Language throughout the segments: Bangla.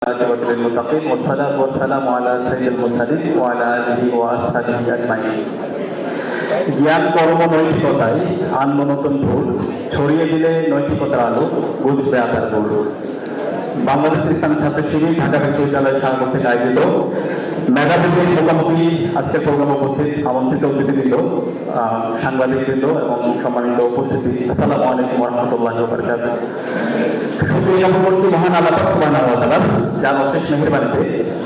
المتقين والصلاة والسلام على سيد المرسلين وعلى آله وأصحابه أجمعين। জ্ঞান কর্ম নৈতিকতায় আনন্দ নতুন ভুল ছড়িয়ে দিলে নৈতিকতার আলো বুঝবে আধার ভুল। বাংলাদেশ ইসলামী ছাত্র শিবির ঢাকা বিশ্ববিদ্যালয়ের সাংগঠনিক থেকে আয়োজিত মেধাবীদের মুখোমুখি আজকে প্রোগ্রামে উপস্থিত আমন্ত্রিত অতিথিবৃন্দ, সাংবাদিকবৃন্দ এবং সম্মানিত উপস্থিতি, আসসালামু আলাইকুম ওয়া রাহমাতুল্লাহি ওয়া বারাকাতুহু। শুকরিয়া জ্ঞাপন করছি মহান আল্লাহ পাক সুবহানাহু ওয়া তাআলার, যার অশেষ মেহেরবানিতে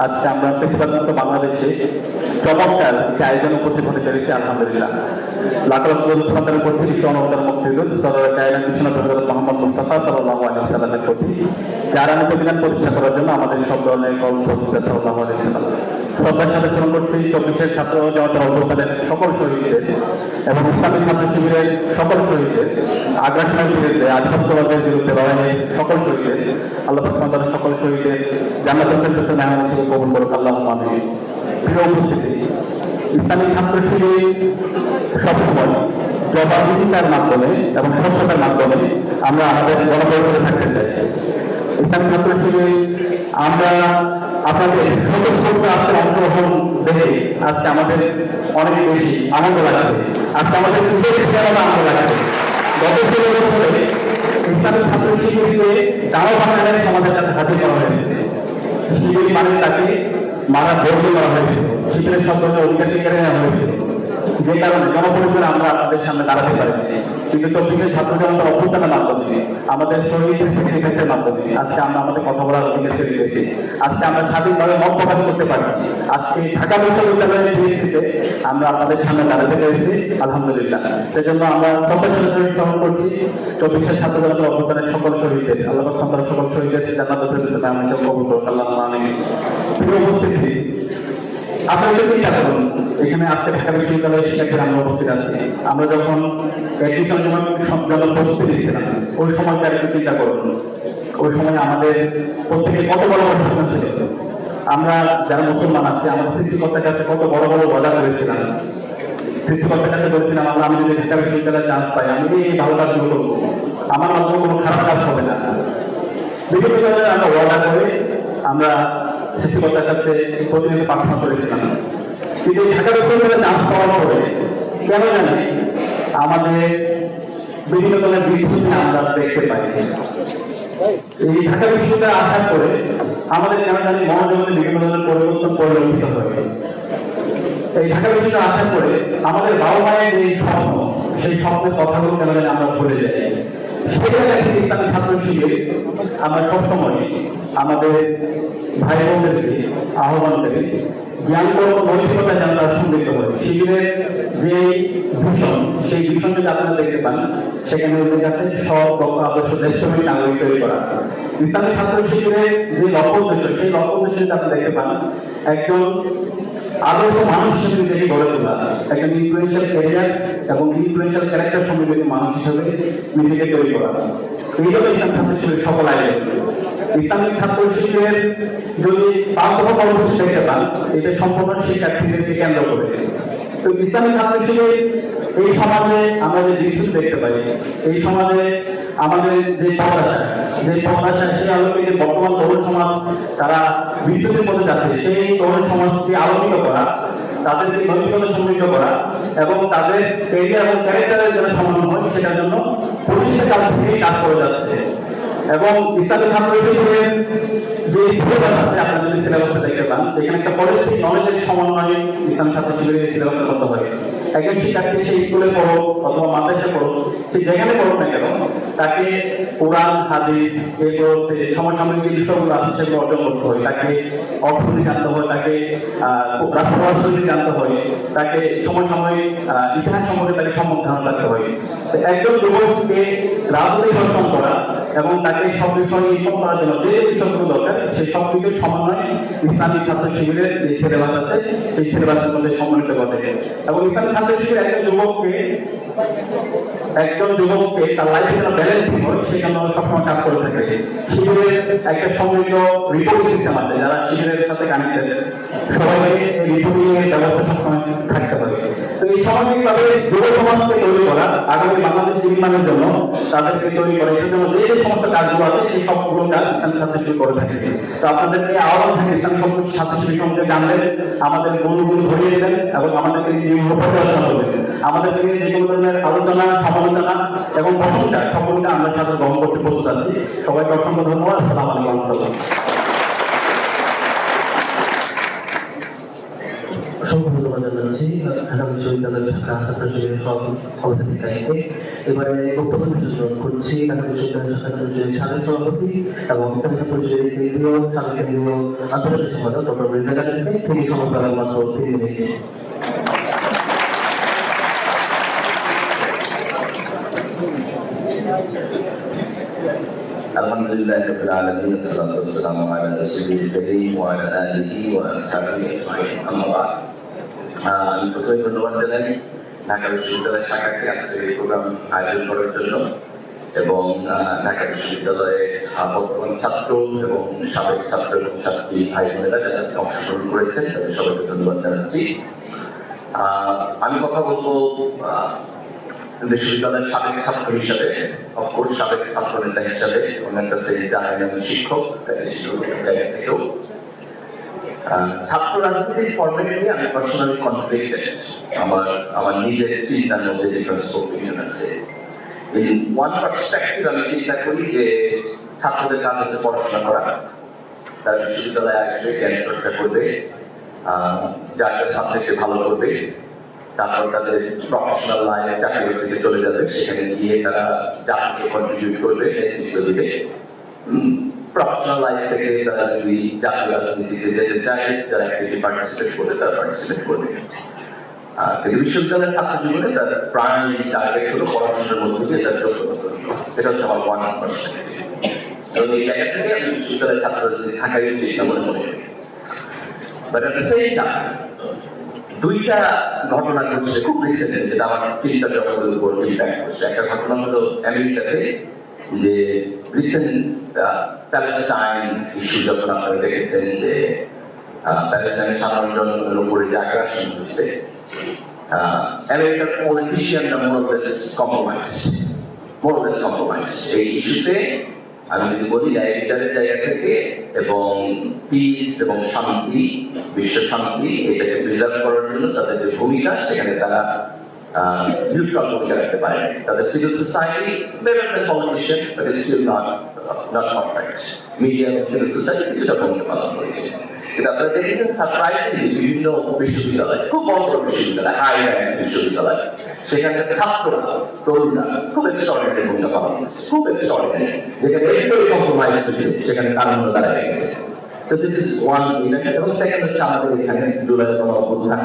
আজকে আমরা প্রতিবাদমুক্ত বাংলাদেশে চমৎকার একটি আয়োজন উপস্থিত হতে পেরেছি। আলহামদুলিল্লাহ, লাখ লাখ সন্তানের প্রতি বিশ্ব অনবতার মুক্তিযুদ্ধ সরকার কায়নাত বিশ্বনাথ মোহাম্মদ মুস্তাফা সাল্লাল্লাহু আলাইহি সাল্লামের প্রতি যারা প্রতিদান প্রতিষ্ঠা করার জন্য আমাদের সব ধরনের কর্ম প্রতিষ্ঠা সাল্লাল্লাহু আলাইহি সাল্লাম শ্রদ্ধার সাথে স্মরণ করছি 24 ছাত্র জনতার অভ্যুত্থানের সকল শহীদদের এবং ইসলামী ছাত্র শিবিরের সকল শহীদদের, আগ্রাসনের বিরুদ্ধে আধিপত্যবাদের বিরুদ্ধে লড়াইয়ের সকল শহীদদের, আল্লাহ পাক তাআলা সকল শহীদদের জান্নাতুল ফেরদৌসের মেহমান হিসেবে কবুল করুক, আল্লাহুম্মা আমিন। প্রিয় উপস্থিতি, ইসলামী ছাত্র শিবির সবসময় জবাবদিহিতার মাধ্যমে এবং স্বচ্ছতার মাধ্যমে আমরা আমাদের গণতন্ত্রে থাকতে চাই। ইসলামী ছাত্র শিবির আমরা আপনাদের স্বতঃস্ফূর্ত আজকে অংশগ্রহণ দেখে আজকে আমাদের অনেক বেশি আনন্দ লাগছে। আজকে আমাদের আনন্দ লাগছে। গত 16 বছরে ইসলামী ছাত্র শিবিরকে দাঁড়া বাংলাদেশ আমাদের কাছে হাজির করা হয়েছে। শিবির মানে তাকে মারা বদলি করা হয়েছে, শিবিরের সদস্য অধিকার কেড়ে নেওয়া হয়েছে, যে কারণে জনপরিচয় আমরা আপনাদের সামনে দাঁড়াতে পারিনি। কিন্তু 24 ছাত্র জনতার অভ্যুত্থানের মাধ্যমে, আমাদের শহীদের স্যাক্রিফাইসের মাধ্যমে আজকে আমরা আমাদের কথা বলার অধিকার পেয়ে গেছি। আজকে আমরা স্বাধীনভাবে মত প্রকাশ করতে পারছি। আজকে ঢাকা বিশ্ববিদ্যালয়ের ডিএসসিতে আমরা আপনাদের সামনে দাঁড়াতে পেরেছি, আলহামদুলিল্লাহ। সেজন্য আমরা সবাই স্মরণ করছি 24 ছাত্র জনতার অভ্যুত্থানের সকল শহীদদের, আল্লাহ পাক তাআলা সকল শহীদদের জান্নাতুল ফেরদৌসের মেহমান হিসেবে কবুল করুন, আল্লাহুম্মা আমিন। প্রিয় উপস্থিতি, আপনারা চিন্তা করুন, এখানে আজকে ঢাকা বিশ্ববিদ্যালয়ের শিক্ষার্থীরা আমরা উপস্থিত আছি। আমরা যখন অ্যাডমিশন যখন প্রস্তুতি নিচ্ছিলাম, ওই সময়টা একটু চিন্তা করুন। ওই সময় আমাদের প্রত্যেকে কত বড় বড় স্বপ্ন ছিল। আমরা যারা মুসলমান আছি, আমাদের সৃষ্টিকর্তার কাছে কত বড় বড় ওয়াদা করেছিলাম। সৃষ্টিকর্তার কাছে বলেছিলাম, আল্লাহ, আমি যদি ঢাকা বিশ্ববিদ্যালয়ে চান্স পাই, আমি এই ভালো কাজগুলো করবো, আমার মাধ্যমে কোনো খারাপ কাজ হবে না। বিভিন্ন ধরনের আমরা ওয়াদা করে আমরা সৃষ্টিকর্তার কাছে প্রতিনিয়ত প্রার্থনা করেছিলাম। কিন্তু ঢাকা বিশ্ববিদ্যালয়ে চান্স পাওয়ার পরে কেন জানি আমাদের বিভিন্ন ধরনের বিচ্ছুতি আমরা দেখতে পাই। এই ঢাকা বিশ্ববিদ্যালয়ে আসার পরে আমাদের কেন জানি মনোজগতে বিভিন্ন ধরনের পরিবর্তন পরিলক্ষিত হয়। এই ঢাকা বিশ্ববিদ্যালয়ে আসার পরে আমাদের বাবা মায়ের যে স্বপ্ন, সেই স্বপ্নের কথাগুলো কেন জানি আমরা ভুলে যাই। সেটা ইসলামী ছাত্র শিবির আমরা সবসময় আমাদের ভাই বোনদেরকে আহ্বান করি, জ্ঞান কর্ম নৈতিকতা যেন তারা সমৃদ্ধ করে। শিবিরের যে ভীষণ, সেই ভীষণ যদি আপনারা দেখতে পান, সেখানে ওদের কাছে সব লক্ষ্য আদর্শ দেশপ্রেমিক নাগরিক তৈরি করা। ইসলামী ছাত্র শিবিরের যে লক্ষ্য উদ্দেশ্য, সেই লক্ষ্য উদ্দেশ্য যদি আপনি দেখতে পান, একজন আদর্শ মানুষ হিসেবে নিজেকে গড়ে তোলা, একজন ইনফ্লুয়েন্সিয়াল ক্যারিয়ার এবং ইনফ্লুয়েন্সিয়াল ক্যারেক্টার সম্মিলিত মানুষ হিসেবে নিজেকে তৈরি করা। এই হলো ইসলামী ছাত্র শিবিরের সকল আয়োজন। ইসলামিক ছাত্র শিবিরের যদি বাস্তব কর্মসূচি দেখতে পান, এটা সম্পূর্ণ শিক্ষার্থীদেরকে কেন্দ্র করে। তো ইসলামিক ছাত্র শিবির এই সমাজে আমরা যে দৃশ্য দেখতে পাই, এই সমাজে আমাদের যে প্রত্যাশা, সেই আলোকে যে বর্তমান তরুণ সমাজ তারা বিদ্যুতের মধ্যে যাচ্ছে, সেই তরুণ সমাজকে আলোকিত করা, তাদেরকে নৈতিকতা সমৃদ্ধ করা এবং তাদের ক্যারিয়ার এবং ক্যারেক্টারের যেন সমাধান হয়, সেটার জন্য প্রতিষ্ঠা কাল থেকেই কাজ করে যাচ্ছে। এবং ইসলামী ছাত্র শিবিরের যে সিলেবাস আছে, আপনারা যদি সিলেবাসটা দেখতে পান, এখানে একটা পলিসি নলেজের সমন্বয়ে ইসলামী ছাত্র শিবিরের সিলেবাসের মতো হয়। একজন শিক্ষার্থী সেই স্কুলে পড়ো অথবা মাদ্রাসায় পড়ো, সে যেখানে পড়ুক না কেন, তাকে কোরআন হাদিস, এরপর সমসাময়িক যে বিষয়গুলো আছে সেগুলো অর্জন করতে হয়। তাকে অর্থনীতি জানতে হয়, তাকে রাষ্ট্রশৈলী জানতে হয়, তাকে সমসাময়িক ইতিহাস সম্পর্কে তাকে সম্যক ধারণা রাখতে হয়। একজন যুবককে রাজনীতি দর্শন করা এবং তাকে সব বিষয় ইনফর্ম করার জন্য যে বিষয়গুলো দরকার, সেই সব কিছুর সমন্বয় ইসলামী ছাত্র শিবিরের যে সিলেবাস আছে, সেই সিলেবাসের মধ্যে সম্মিলিত ঘটে। এবং ইসলামী ছাত্র শিবির একজন যুবককে একজন যুবককে তার লাইফে যেন ব্যালেন্সিং হয় সেজন্য সবসময় কাজ করে থাকে। শিবিরের একটা সমৃদ্ধ রিপোর্টিং সিস্টেম আছে, যারা শিবিরের সাথে কানেক্টেড সবাইকে এই রিপোর্টিং এর ব্যবস্থা সবসময় থাকতে হবে। তো এই সামাজিকভাবে যুব সমাজকে তৈরি করা, আগামী বাংলাদেশ নির্মাণের জন্য তাদেরকে তৈরি করা, এর জন্য যে যে সমস্ত কাজগুলো আছে সেই সবগুলো কাজ ইসলামী ছাত্র শিবির করে থাকে। তো আপনাদেরকে আহ্বান থাকে ইসলামী ছাত্র শিবির সম্পর্কে জানবেন, আমাদের গুণগুলো ধরিয়ে দেবেন এবং আমাদেরকে আলোচনা করবেন। আমাদেরকে যে কোনো ধরনের আলোচনা, সমালোচনা এবং প্রশংসা সকলটা আমরা সাথে গ্রহণ করতে প্রস্তুত আছি। সবাইকে অসংখ্য ধন্যবাদ। আসসালামু আলাইকুম ওয়া রাহমাতুল্লাহ। অসংখ্য ধন্যবাদ জানাচ্ছি ঢাকা বিশ্ববিদ্যালয়ের ছাত্র শিবিরের সভাপতিকে। এবারে বক্তব্য অনুরোধ করছি ঢাকা বিশ্ববিদ্যালয়ের ছাত্র শিবিরের সাবেক সভাপতি এবং ইসলামী ছাত্র শিবিরের কেন্দ্রীয় সাবেক কেন্দ্রীয় আন্তর্জাতিক সম্পাদক ডক্টর মৃদা গালিবকে। তিনি সমস্ত মাত্র 3 minute. Alhamdulillah Rabbil Alamin, wassalatu wassalamu ala Rasulil Karim wa ala alihi wa ashabihi ajma'in. Amma ba'd. আমি প্রথমে ধন্যবাদ জানাই ঢাকা বিশ্ববিদ্যালয়ের শাখাকে আজকে এই প্রোগ্রাম আয়োজন করার জন্য এবং ঢাকা বিশ্ববিদ্যালয়ের বর্তমান ছাত্র এবং সাবেক ছাত্র এবং ছাত্রী ভাই বোনেরা যারা আজকে অংশগ্রহণ করেছেন তাদের সবাইকে ধন্যবাদ জানাচ্ছি। আমি কথা বলবো বিশ্ববিদ্যালয়ের সাবেক ছাত্র হিসাবে, অফকোর্স সাবেক ছাত্র নেতা হিসাবে, অনেক কাছে জানেন আমি শিক্ষক, থেকেও ছাত্র রাজনীতির ফরম্যাট নিয়ে আমি পার্সোনালি কনফ্লিক্টেড। আমার নিজের চিন্তার মধ্যে ডিফারেন্স ওপিনিয়ন আছে। ইন ওয়ান পার্সপেক্টিভ আমি চিন্তা করি যে ছাত্রদের কাজ হচ্ছে পড়াশোনা করা, তারা বিশ্ববিদ্যালয়ে আসবে, জ্ঞান চর্চা করবে, যার সাবজেক্টে ভালো করবে, তারপর তাদের প্রফেশনাল লাইফ চাকরি থেকে চলে যাবে, সেখানে গিয়ে তারা জাতিকে কন্ট্রিবিউট করবে, নেতৃত্ব দিবে। প্রফেশনাল লাইফ থেকে তারা যদি জাতীয় রাজনীতিতে যেতে চায়, যারা অ্যাক্টিভলি পার্টিসিপেট করবে তারা পার্টিসিপেট করবে। কিন্তু বিশ্ববিদ্যালয়ের ছাত্র জীবনে তার প্রাইমারি টার্গেট হলো পড়াশোনার মধ্যে দিয়ে তার যোগ্যতা তৈরি করা। এটা হচ্ছে আমার 1%। এবং এই জায়গা থেকে আমি বিশ্ববিদ্যালয়ের ছাত্র থাকাই উচিত না বলে মনে করি। But at the same time দুইটা ঘটনা ঘটছে খুব রিসেন্টলি, যেটা আমার চিন্তা জগতের উপর ইম্প্যাক্ট করছে। একটা ঘটনা হলো আমেরিকাতে, যে রিসেন্ট প্যালেস্টাইন ইস্যু যখন আপনারা দেখেছেন যে প্যালেস্টাইনের সাধারণ জনগণের উপরে যে আগ্রাসন হচ্ছে, আমেরিকার পলিটিশিয়ানরা মোরলেস কম্প্রোমাইজ। এই ইস্যুতে আমি যদি বলি ন্যায়বিচারের জায়গা থেকে এবং পিস এবং শান্তি, বিশ্ব শান্তি, এটাকে প্রিজার্ভ করার জন্য তাদের যে ভূমিকা, সেখানে তারা নিউট্রাল ভূমিকা রাখতে পারে। তাদের civil society better than politician, but is still not perfect. Media এবং সিভিল সোসাইটি কিছুটা ভূমিকা পালন করেছে। কিন্তু আপনারা দেখেছেন সারপ্রাইজিংলি বিভিন্ন বিশ্ববিদ্যালয়, খুব বড় বড় বিশ্ববিদ্যালয়, হাই র্যাঙ্ক বিশ্ববিদ্যালয়, সেখানকার ছাত্ররা, তরুণরা খুব এক্সট্রাঅর্ডিনারি ভূমিকা পালন করছে, খুব এক্সট্রাঅর্ডিনারি। যেখানে একটু কম্প্রোমাইজ হচ্ছে সেখানে কারণ দাঁড়ায় গেছে। So this is one event. এবং সেকেন্ড হচ্ছে আমাদের এখানে জুলাই গণঅভ্যুত্থান,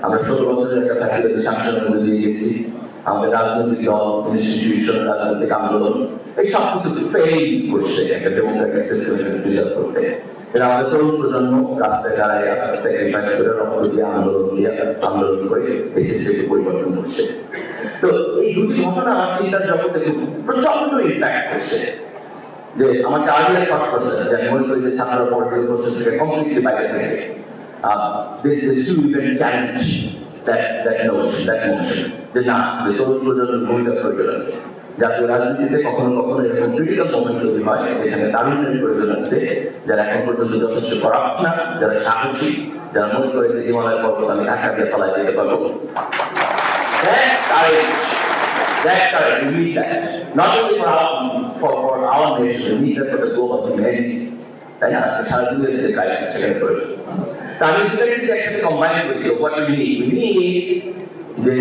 আমরা 16 বছরের একটা ফ্যাসিলিটি শাসনের মধ্যে দিয়ে গেছি। আমাদের রাজনৈতিক দল, ইনস্টিটিউশন, রাজনৈতিক আন্দোলন, এই সব কিছু ফেল করছে একটা ডেমোক্রেটিক সিস্টেমকে প্রিজার্ভ করতে। এরা আমাদের তরুণ প্রজন্ম রাস্তায় দাঁড়ায় স্যাক্রিফাইস করে, রক্ত দিয়ে, আন্দোলন করে এই সিস্টেমকে পরিবর্তন করছে। তো এই দুটি ঘটনা আমার চিন্তার জগতে প্রচন্ড ইম্প্যাক্ট করছে। যে আমাকে আর্গুমেন্ট করা করছে যে আমি মনে করি যে ছাত্ররা পলিটিক্যাল প্রসেস থেকে কমপ্লিটলি বাইরে থাকে। This is to even challenge that notion যে না, যে তরুণ প্রজন্মের ভূমিকা প্রয়োজন আছে। জাতীয় রাজনীতিতে কখনো কখনো এরকম ক্রিটিক্যাল মোমেন্ট তৈরি হয় যেখানে তারুণ্যের প্রয়োজন আছে, যারা এখন পর্যন্ত যথেষ্ট করাপ্ট না, যারা সাহসী, যারা মনে করে যে হিমালয় পর্বত আমি ঢাকা দিয়ে ফলাই দিতে পারবো। That courage, we need that. Not only for our nation, we need that for the global humanity. তাই না? সারা দুনিয়ার যে ক্রাইসিস সেখানে প্রয়োজন। আমি দুটাকে যদি একসাথে কম্বাইন করি, what we need যে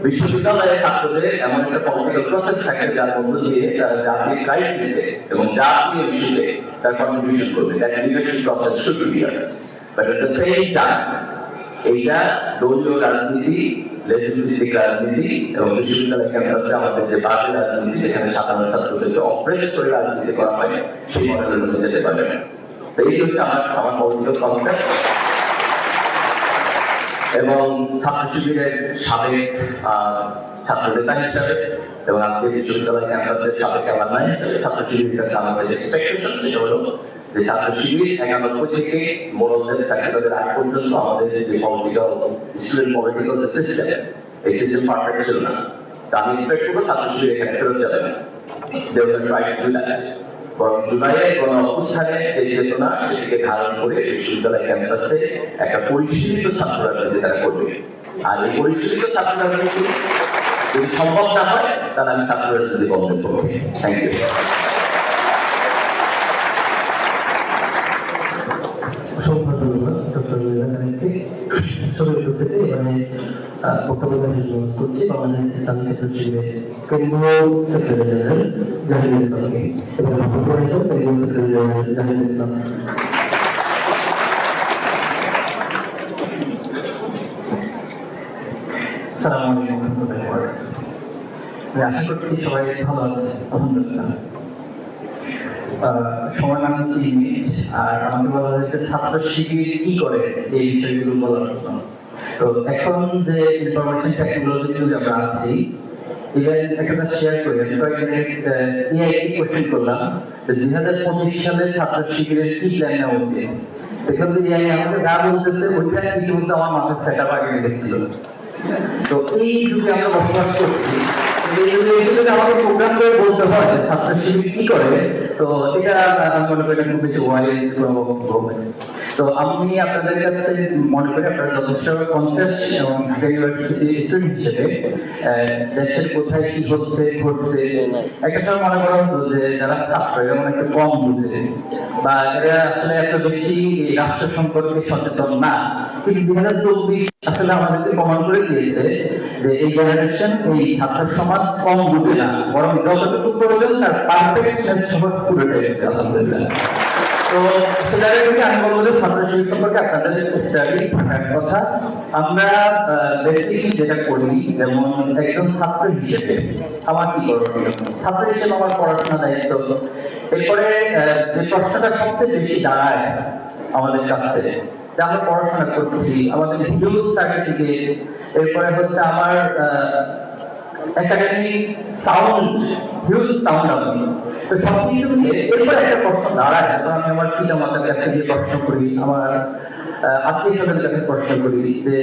বিশ্ববিদ্যালয়ের ছাত্রদের এমন একটা পলিটিক্যাল প্রসেস থাকে যার মধ্য দিয়ে তারা জাতীয় ক্রাইসিসে এবং জাতীয় ইস্যুতে তার কন্ট্রিবিউশন করবে। That leadership process should be here. But at the same time এইটা দলীয় রাজনীতি, লেজিসলেটিভ রাজনীতি এবং বিশ্ববিদ্যালয় ক্যাম্পাসে আমাদের যে বাজে রাজনীতি, যেখানে সাধারণ ছাত্রদেরকে অপ্রেস করে রাজনীতি করা হয়, সেই মডেলের মধ্যে যেতে পারবে না। তো এই হচ্ছে আমার পলিটিক্যাল কনসেপ্ট। এবং ছাত্র শিবিরের সাবেক ছাত্র নেতা হিসাবে এবং আজকে বিশ্ববিদ্যালয় ক্যাম্পাসের সাবেক অ্যালামনাই হিসাবে ছাত্র শিবিরের কাছে আমাদের যে এক্সপেকটেশন সেটা হলো যে ছাত্র শিবির 91 থেকে মোরাললেস সাকসেসের আগ পর্যন্ত আমাদের যে পলিটিক্যাল স্টুডেন্ট পলিটিক্যাল সিস্টেম, এই সিস্টেম পারফেক্ট ছিল না। তা আমি এক্সপেক্ট করবো ছাত্র শিবির এখানে ফেরত যাবে না। They will try to do that. বরং জুলাইয়ে গণ অভ্যুত্থানে যে চেতনা সেটিকে ধারণ করে বিশ্ববিদ্যালয় ক্যাম্পাসে একটা পরিশীলিত ছাত্র রাজনীতি তারা করবে। আর এই পরিশীলিত ছাত্র রাজনীতি যদি সম্ভব না হয় তাহলে আমি ছাত্র রাজনীতি বন্ধ করবো। Thank you. অসংখ্য ধন্যবাদ ডক্টর মিজানুরকে। সবাই উপস্থিতি এখানে বক্তব্য দেওয়ার জন্য করছি বাংলাদেশ ইসলামী ছাত্র শিবিরের কেন্দ্রীয় সেক্রেটারি জেনারেল জাহিদুল ইসলামকে এবং কেন্দ্রীয় সেক্রেটারি জেনারেল জাহিদুল ইসলাম। আসসালামু আলাইকুম ওয়া রাহমাতুল্লাহি ওয়া বারাকাতুহু। আমি আশা করছি সবাই ভালো আছে, আলহামদুলিল্লাহ। সময় মাত্র 3 মিনিট, আর আমাকে বলা হয়েছে ছাত্র শিবির কি করে এই বিষয়গুলো বলার জন্য। তো এখন যে ইনফরমেশন টেকনোলজিতে আমরা আছি, ইভেন একটা শেয়ার করি। আমি কয়েকদিন একটি কোয়েশ্চেন করলাম যে 2025 সালে ছাত্র শিবিরের কি প্ল্যান নেওয়া উচিত। দেখলাম যে আমাকে যা বলতেছে ওইটা ইতিমধ্যে আমার মাথায় সেট আপ আগে রেখেছিল। তো এই যুগে আমরা বসবাস করছি, এই যুগে আমাদের প্রোগ্রাম করে বলতে হয় যে ছাত্র শিবির কি করে, তো এটা আমি মনে করি খুব বেশি ওয়াইজ হবে। তো আমি আপনাদের কাছে মনে করি আপনারা যথেষ্ট কনসিয়াস এবং ঢাকা ইউনিভার্সিটি স্টুডেন্ট হিসেবে দেশের কোথায় কি হচ্ছে ঘটছে একটা সময় মনে করা হতো যে যারা ছাত্র এরা একটু কম বুঝে বা এরা আসলে এত বেশি রাষ্ট্র সম্পর্কে সচেতন না। কিন্তু 2024 আসলে আমাদেরকে প্রমাণ করে দিয়েছে যে এই জেনারেশন, এই ছাত্র সমাজ কম বুঝে না, বরং যতটুকু প্রয়োজন তার পারফেক্টনেস সবার পুরোটাই হচ্ছে আলহামদুলিল্লাহ। তো সেটাকে আমি বলবো যে ছাত্র শিবির সম্পর্কে আপনাদের স্টাডি থাকার কথা। আমরা বেসিক যেটা করি, যেমন একজন ছাত্র হিসেবে আমার কি করণীয়, ছাত্র হিসেবে আমার পড়াশোনা দায়িত্ব। এরপরে যে প্রশ্নটা সবচেয়ে বেশি দাঁড়ায় আমাদের কাছে যে আমরা পড়াশোনা করছি, আমাদের হিউজ সার্টিফিকেট, এরপরে হচ্ছে আমার একাডেমিক সাউন্ড, হিউজ সাউন্ড আমি। তো সবকিছু নিয়ে এরপর একটা প্রশ্ন দাঁড়ায়, আমি আমার পিতা মাতার কাছে গিয়ে প্রশ্ন করি, আমার আত্মীয় স্বজনের কাছে প্রশ্ন করি যে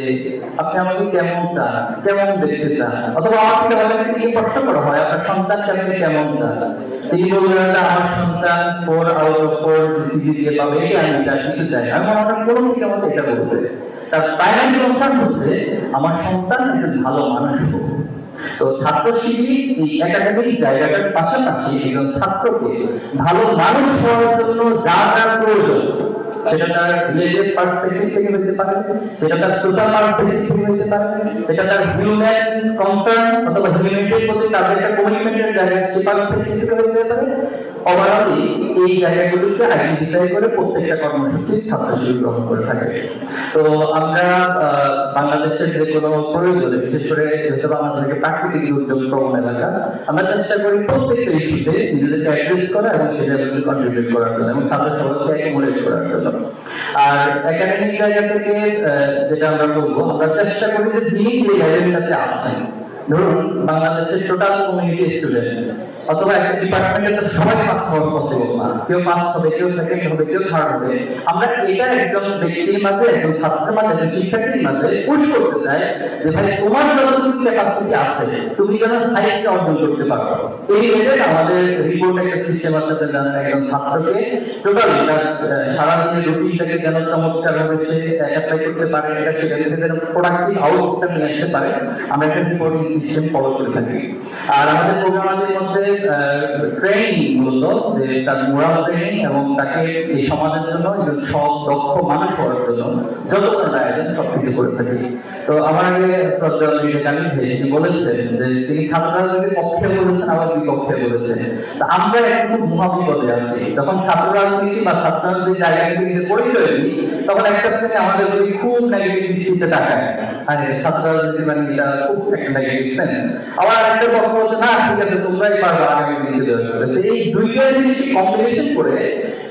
আপনি আমাকে কেমন চান, কেমন দেখতে চান, অথবা আমার পিতা মাতার কাছে গিয়ে প্রশ্ন করা হয় আপনার সন্তানকে আপনি কেমন চান। তিনি বললেন যে আমার সন্তান 4 out of 4 জিসিডি দিয়ে পাবে, এটা আমি চাই, কিছু চাই। আমি মনে হয় কোনো পিতা মাতা এটা বলতে, তার প্রাইমারি কনসার্ন হচ্ছে আমার সন্তান একজন ভালো মানুষ হোক। তো ছাত্র শিবির এই একাডেমিক জায়গাটার পাশাপাশি একজন ছাত্রকে ভালো মানুষ হওয়ার জন্য যা যা প্রয়োজন, সেটা তার রিলিজিয়াস পার্সপেক্টিভ থেকে হতে পারে, সেটা তার সোশ্যাল পার্সপেক্টিভ থেকে হতে পারে, সেটা তার হিউম্যান কনসার্ন অথবা হিউম্যানিটির প্রতি তাদের একটা কমিটমেন্টের জায়গা সে পার্সপেক্টিভ থেকে হতে পারে। ওভারঅলি এই জায়গাগুলোকে আইডেন্টিফাই করে প্রত্যেকটা কর্মসূচি ছাত্র শিবির গ্রহণ করে থাকে। তো আমরা বাংলাদেশের যে কোনো প্রয়োজনে, বিশেষ করে যেহেতু আমাদেরকে প্রাকৃতিক দুর্যোগ প্রবণ এলাকা, আমরা চেষ্টা করি প্রত্যেকটা ইস্যুতে নিজেদেরকে অ্যাড্রেস করা এবং সেটাকে কন্ট্রিবিউট করার জন্য এবং ছাত্র সমাজকে অ্যাকোমোডেট করার জন্য। আর একাডেমিক জায়গা থেকে যেটা আমরা বলবো, আমরা চেষ্টা করি যে যিনি যে লেভেলটাতে আছেন, ধরুন বাংলাদেশের টোটাল কমিউনিটি স্টুডেন্ট অথবা একটা ডিপার্টমেন্টে তো সবাই পাস হওয়া পসিবল না, কেউ পাস হবে, কেউ সেকেন্ড হবে, কেউ থার্ড হবে। আমরা এটা একজন ব্যক্তির মাঝে, একজন ছাত্রের মাঝে, একজন শিক্ষার্থীর মাঝে পুশ করতে চাই যে ভাই তোমার যতটুকু ক্যাপাসিটি আছে তুমি যেন হাইয়েস্ট অর্জন করতে পারো। এই লেভেলে আমাদের রিপোর্ট একটা সিস্টেম আছে যে একজন ছাত্রকে টোটাল তার সারাদিনের রুটিনটাকে যেন চমৎকার ভাবে সে অ্যাপ্লাই করতে পারে, এটা সেখান থেকে যেন প্রোডাক্টিভ আউটপুটটা নিয়ে আসতে পারে, আমরা একটা রিপোর্টিং সিস্টেম ফলো করে থাকি। আর আমাদের প্রোগ্রামের মধ্যে ট্রেনিং মূলত যে তার মোরাল ট্রেনিং এবং তাকে এই সমাজের জন্য একজন সৎ দক্ষ মানুষ হওয়ার জন্য যত ধরনের আয়োজন সবকিছু করে থাকি। তো আমার আগে শ্রদ্ধা বিবেকানন্দ তিনি বলেছেন যে তিনি ছাত্র রাজনীতির পক্ষে বলেছেন আবার বিপক্ষে বলেছেন। তা আমরা এখন খুব মহাবিপদে আছি, যখন ছাত্র রাজনীতি বা ছাত্র রাজনীতির জায়গাগুলিতে পরিচয় দিই তখন একটা শ্রেণী আমাদের প্রতি খুব নেগেটিভ দৃষ্টিতে তাকায়, আর ছাত্র রাজনীতি মানে এটা খুব একটা নেগেটিভ সেন্স। আবার একটা পক্ষ হচ্ছে না ঠিক আছে তোমরাই পারবা, আগামী দিনে দেওয়া যাবে। তো এই দুইটা জিনিস কম্বিনেশন করে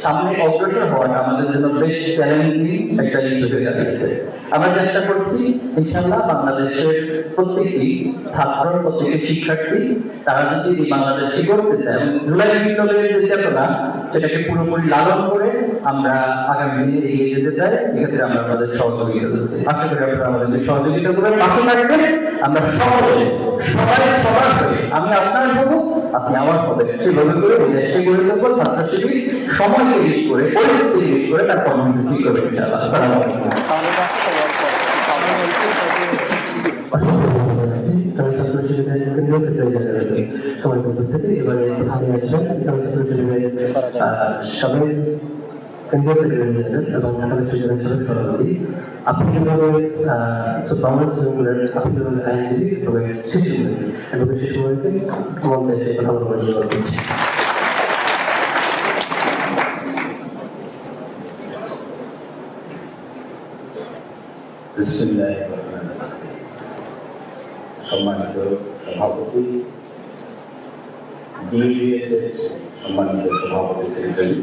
সামনে অগ্রসর হওয়াটা আমাদের জন্য বেশ চ্যালেঞ্জিং একটা ইস্যু হয়ে দাঁড়িয়েছে। আমরা চেষ্টা করছি ইনশাআল্লাহ বাংলাদেশের প্রত্যেকটি ছাত্র, প্রত্যেকটি শিক্ষার্থী তারা যদি এই বাংলাদেশ করতে চায় এবং জুলাই বিপ্লবের যে চেতনা সেটাকে পুরোপুরি লালন করে আমরা আগামী দিনে এগিয়ে যেতে চাই। এক্ষেত্রে আমরা আমাদের সহযোগিতা দিচ্ছি। আশা করি আপনারা আমাদের সহযোগিতা করে পাশে থাকবেন। আমরা সকলে সবাই সবার হয়ে, আমি আপনার হব, আপনি আমার হবেন, সেভাবে করে এই দেশকে গড়ে তুলবো। ছাত্র শিবির সময়কে লিড করে, পরিস্থিতি লিড করে তার কর্মসূচি ঠিক করবে ইনশাআল্লাহ। আসসালামু আলাইকুম। ছাত্র শিবিরের কেন্দ্রীয় সেক্রেটারি সবাই উপস্থিতি। এবারে আমি আছেন ছাত্র শিবিরের সবাই কেন্দ্রীয় সেক্রেটারি এবং ঢাকা বিশ্ববিদ্যালয়ের সাবেক সভাপতি। আপনি কিভাবে আপনি কিভাবে আইনজীবী তবে শিশুদের এবং শিশুদেরকে মঞ্চে এসে কথা বলার জন্য করছি। সম্মানিত সভাপতি, ডিইউএসের সম্মানিত সভাপতি secretary,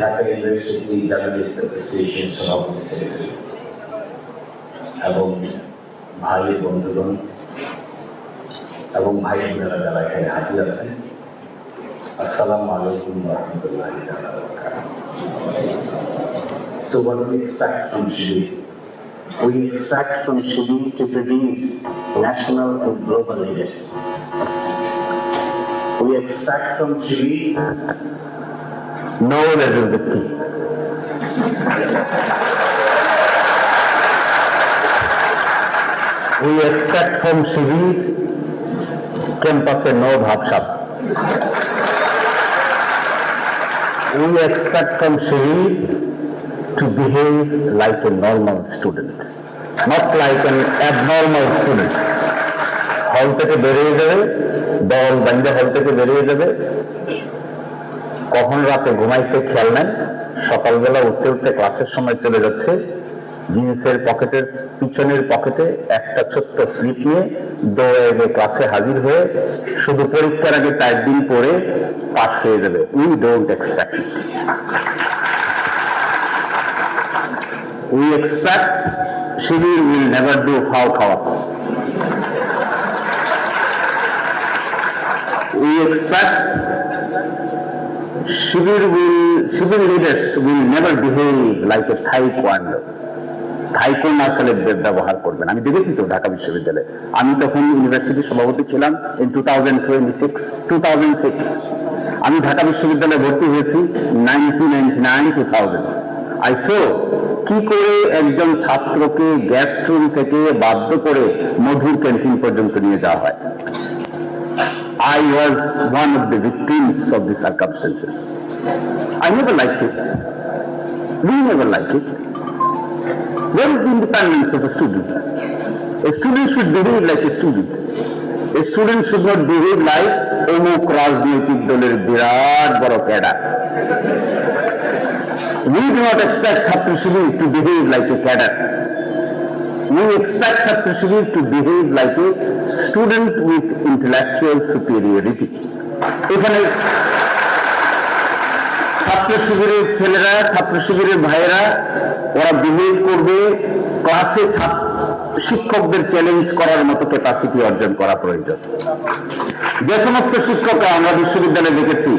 Dhaka university journalist association সভাপতি সেক্রেটারি এবং ভাই বন্ধুগণ এবং ভাই বোনেরা যারা এখানে হাজির আছেন, আসসালামু আলাইকুম ওয়া রাহমাতুল্লাহি ওয়া বারাকাতুহু। So what do we expect from Shibir? We expect from Shibir to produce national and global leaders. We expect from Shibir no visibility. We expect from Shibir campus no bhakshap. We expect from Shibir to behave like a normal student, not like an abnormal student. হল থেকে বেরিয়ে যাবে, দল বান্ধে হল থেকে বেরিয়ে যাবে, কখন রাতে ঘুমাইছে খেয়াল নেন, সকালবেলা উঠতে উঠতে ক্লাসের সময় চলে যাচ্ছে, জিন্সের পকেটের পিছনের পকেটে একটা ছোট্ট স্লিপ নিয়ে দৌড়ে ক্লাসে হাজির হয়ে শুধু পরীক্ষার আগে 4 দিন পরে পাস হয়ে যাবে। We don't expect. We expect Shibir will never do খাওয়া। We expect Shibir leaders will never behave like a taekwondo. Taekwondo আসলে ব্যবহার করবেন। আমি দেখেছি তো ঢাকা বিশ্ববিদ্যালয়ে, আমি তখন ইউনিভার্সিটির সভাপতি ছিলাম ইন 2006। আমি ঢাকা বিশ্ববিদ্যালয়ে ভর্তি হয়েছি 1999-2000। I saw কি করে একজন ছাত্রকে গ্যাস রুম থেকে বাধ্য করে মধুর ক্যান্টিন পর্যন্ত নিয়ে যাওয়া হয়। I was one of the victims of the circumstances. I never liked it. We never liked it. Where is the independence of a student? A student should behave like a student. A student should not behave like অমুক রাজনৈতিক দলের বিরাট বড় cadre. We do not expect Chhatra Shibir to behave like a cadre. We expect Chhatra Shibir to behave like a student with intellectual superiority. এখানে ছাত্র শিবিরের ছেলেরা, ছাত্র শিবিরের ভাইয়েরা ওরা বিহেভ করবে, ক্লাসে শিক্ষকদের চ্যালেঞ্জ করার মতো ক্যাপাসিটি অর্জন করা প্রয়োজন। যে সমস্ত শিক্ষকরা আমরা বিশ্ববিদ্যালয়ে দেখেছি,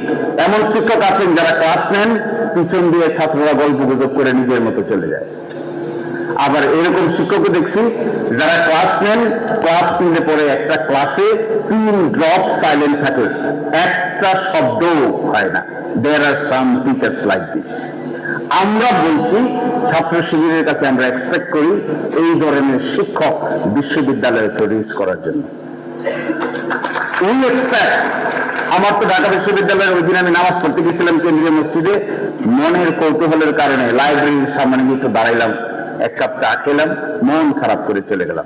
এমন শিক্ষক আছেন যারা ক্লাস নেন, পিছন দিয়ে ছাত্ররা গল্প গুজব করে নিজের মতো চলে যায়। আবার এরকম শিক্ষকও দেখছি যারা ক্লাস নেন, ক্লাস নিলে পরে একটা ক্লাসে 3 ড্রপ সাইলেন্ট থাকে, একটা শব্দও হয় না। There are some teachers like this. আমরা বলছি ছাত্র শিবিরের কাছে আমরা এক্সপেক্ট করি এই ধরনের শিক্ষক বিশ্ববিদ্যালয়ে প্রডিউস করার জন্য। We expect, আমার তো ঢাকা বিশ্ববিদ্যালয়ের ওই দিন আমি নামাজ পড়তে গেছিলাম কেন্দ্রীয় মসজিদে, মনের কৌতূহলের কারণে লাইব্রেরির সামনে গিয়ে একটু দাঁড়াইলাম, 1 কাপ চা খেলাম, মন খারাপ করে চলে গেলাম।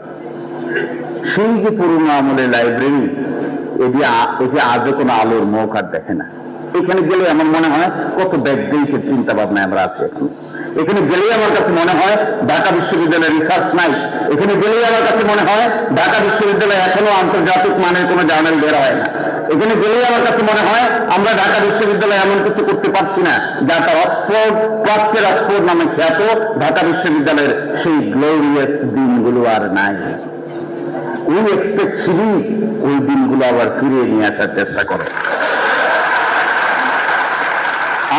সেই যে পুরোনো আমলের লাইব্রেরি, এটি আজও কোনো আলোর মুখ আর দেখে না। এখানে গেলে আমার মনে হয় কত ব্যাকডেটের চিন্তা ভাবনায় আমরা আছি এখন। এখানে গেলেই আমার কাছে মনে হয় ঢাকা বিশ্ববিদ্যালয়ের রিসার্চ নাই। এখানে গেলেই আমার কাছে মনে হয় ঢাকা বিশ্ববিদ্যালয়ে এখনো আন্তর্জাতিক মানের কোনো জার্নাল বের হয় না। এখানে গেলেই আমার কাছে মনে হয় আমরা ঢাকা বিশ্ববিদ্যালয়ে এমন কিছু করতে পারছি না যা তার অক্সফোর্ড, প্রাচ্যের অক্সফোর্ড নামে খ্যাত ঢাকা বিশ্ববিদ্যালয়ের সেই গ্লোরিয়াস দিনগুলো আর নাই। উই এক্সপেক্ট শিবির ওই দিনগুলো আবার ফিরিয়ে নিয়ে আসার চেষ্টা করে।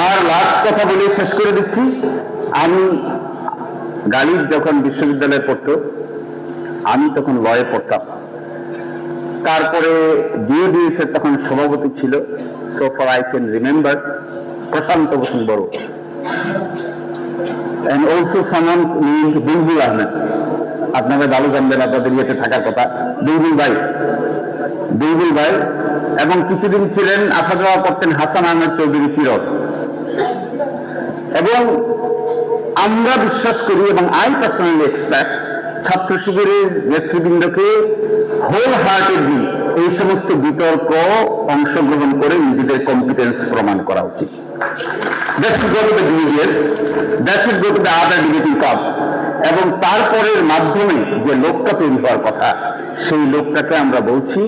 আর লাস্ট কথা বলে শেষ করে দিচ্ছি, আমি গালিব যখন বিশ্ববিদ্যালয়ে পড়তো, আমি তখন লয়ে পড়তাম। তারপরে ডিওডিএস এর তখন সভাপতি ছিল, so far I can remember, Prashanta বসুন বড়, and also someone named বুলবুল আহমেদ। আপনারা ভালো জানবেন, আপনাদের ইয়েতে থাকার কথা, বুলবুল ভাই। এবং কিছুদিন ছিলেন আসা যাওয়া করতেন হাসান আহমেদ চৌধুরী কিরণ। এবং আমরা বিশ্বাস করি, এবং আই পার্সোনালি এক্সপেক্ট, ছাত্র শিবিরের নেতৃবৃন্দকে হোল হার্টেডলি এই সমস্ত বিতর্ক অংশগ্রহণ করে নিজেদের কম্পিটেন্স প্রমাণ করা উচিত। That should go to the DBS, that should go to the other debating club, এবং তারপরের মাধ্যমে যে লোকটা তৈরি হওয়ার কথা, সেই লোকটাকে আমরা বলছি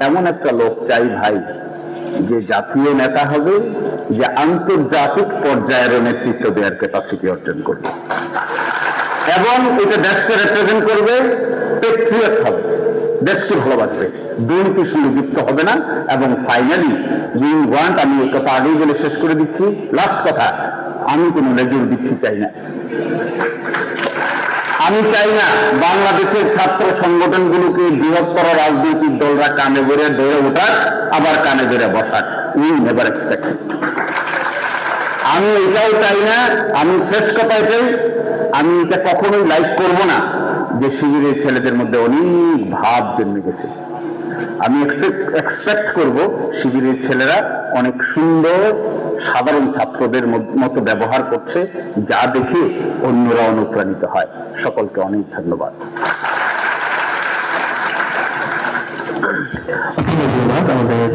এমন একটা লোক চাই ভাই, যে জাতীয় নেতা হবে, যে আন্তর্জাতিক পর্যায়ের নেতৃত্ব দেওয়ার ক্যাপাসিটি অর্জন করবে, এবং এটা দেশকে রিপ্রেজেন্ট করবে, পেট্রিয়ট হবে, দেশকে ভালোবাসবে, দুর্নীতির সঙ্গে যুক্ত হবে না। এবং ফাইনালি উই ওয়ান্ট, আমি এই কথা আগেই বলে শেষ করে দিচ্ছি, লাস্ট কথা, আমি কোনো লেজুর বৃত্তি চাই না। আমি চাই না বাংলাদেশের ছাত্র সংগঠনগুলোকে বৃহত্তর রাজনৈতিক দলরা কানে ধরে ওঠাক, আবার কানে ধরে বসাক। We never expect. আমি এটাও চাই না, আমি শেষ কথায় চাই, আমি এটা কখনোই লাইক করব না যে শিবিরের ছেলেদের মধ্যে অনেক ভাব জন্মে গেছে। আমি এক্সপেক্ট করব শিবিরের ছেলেরা অনেক সুন্দর সাধারণ ছাত্রদের মতো ব্যবহার করছে, যা দেখে অন্যরা অনুপ্রাণিত হয়। সকলকে অনেক ধন্যবাদ। আমাদের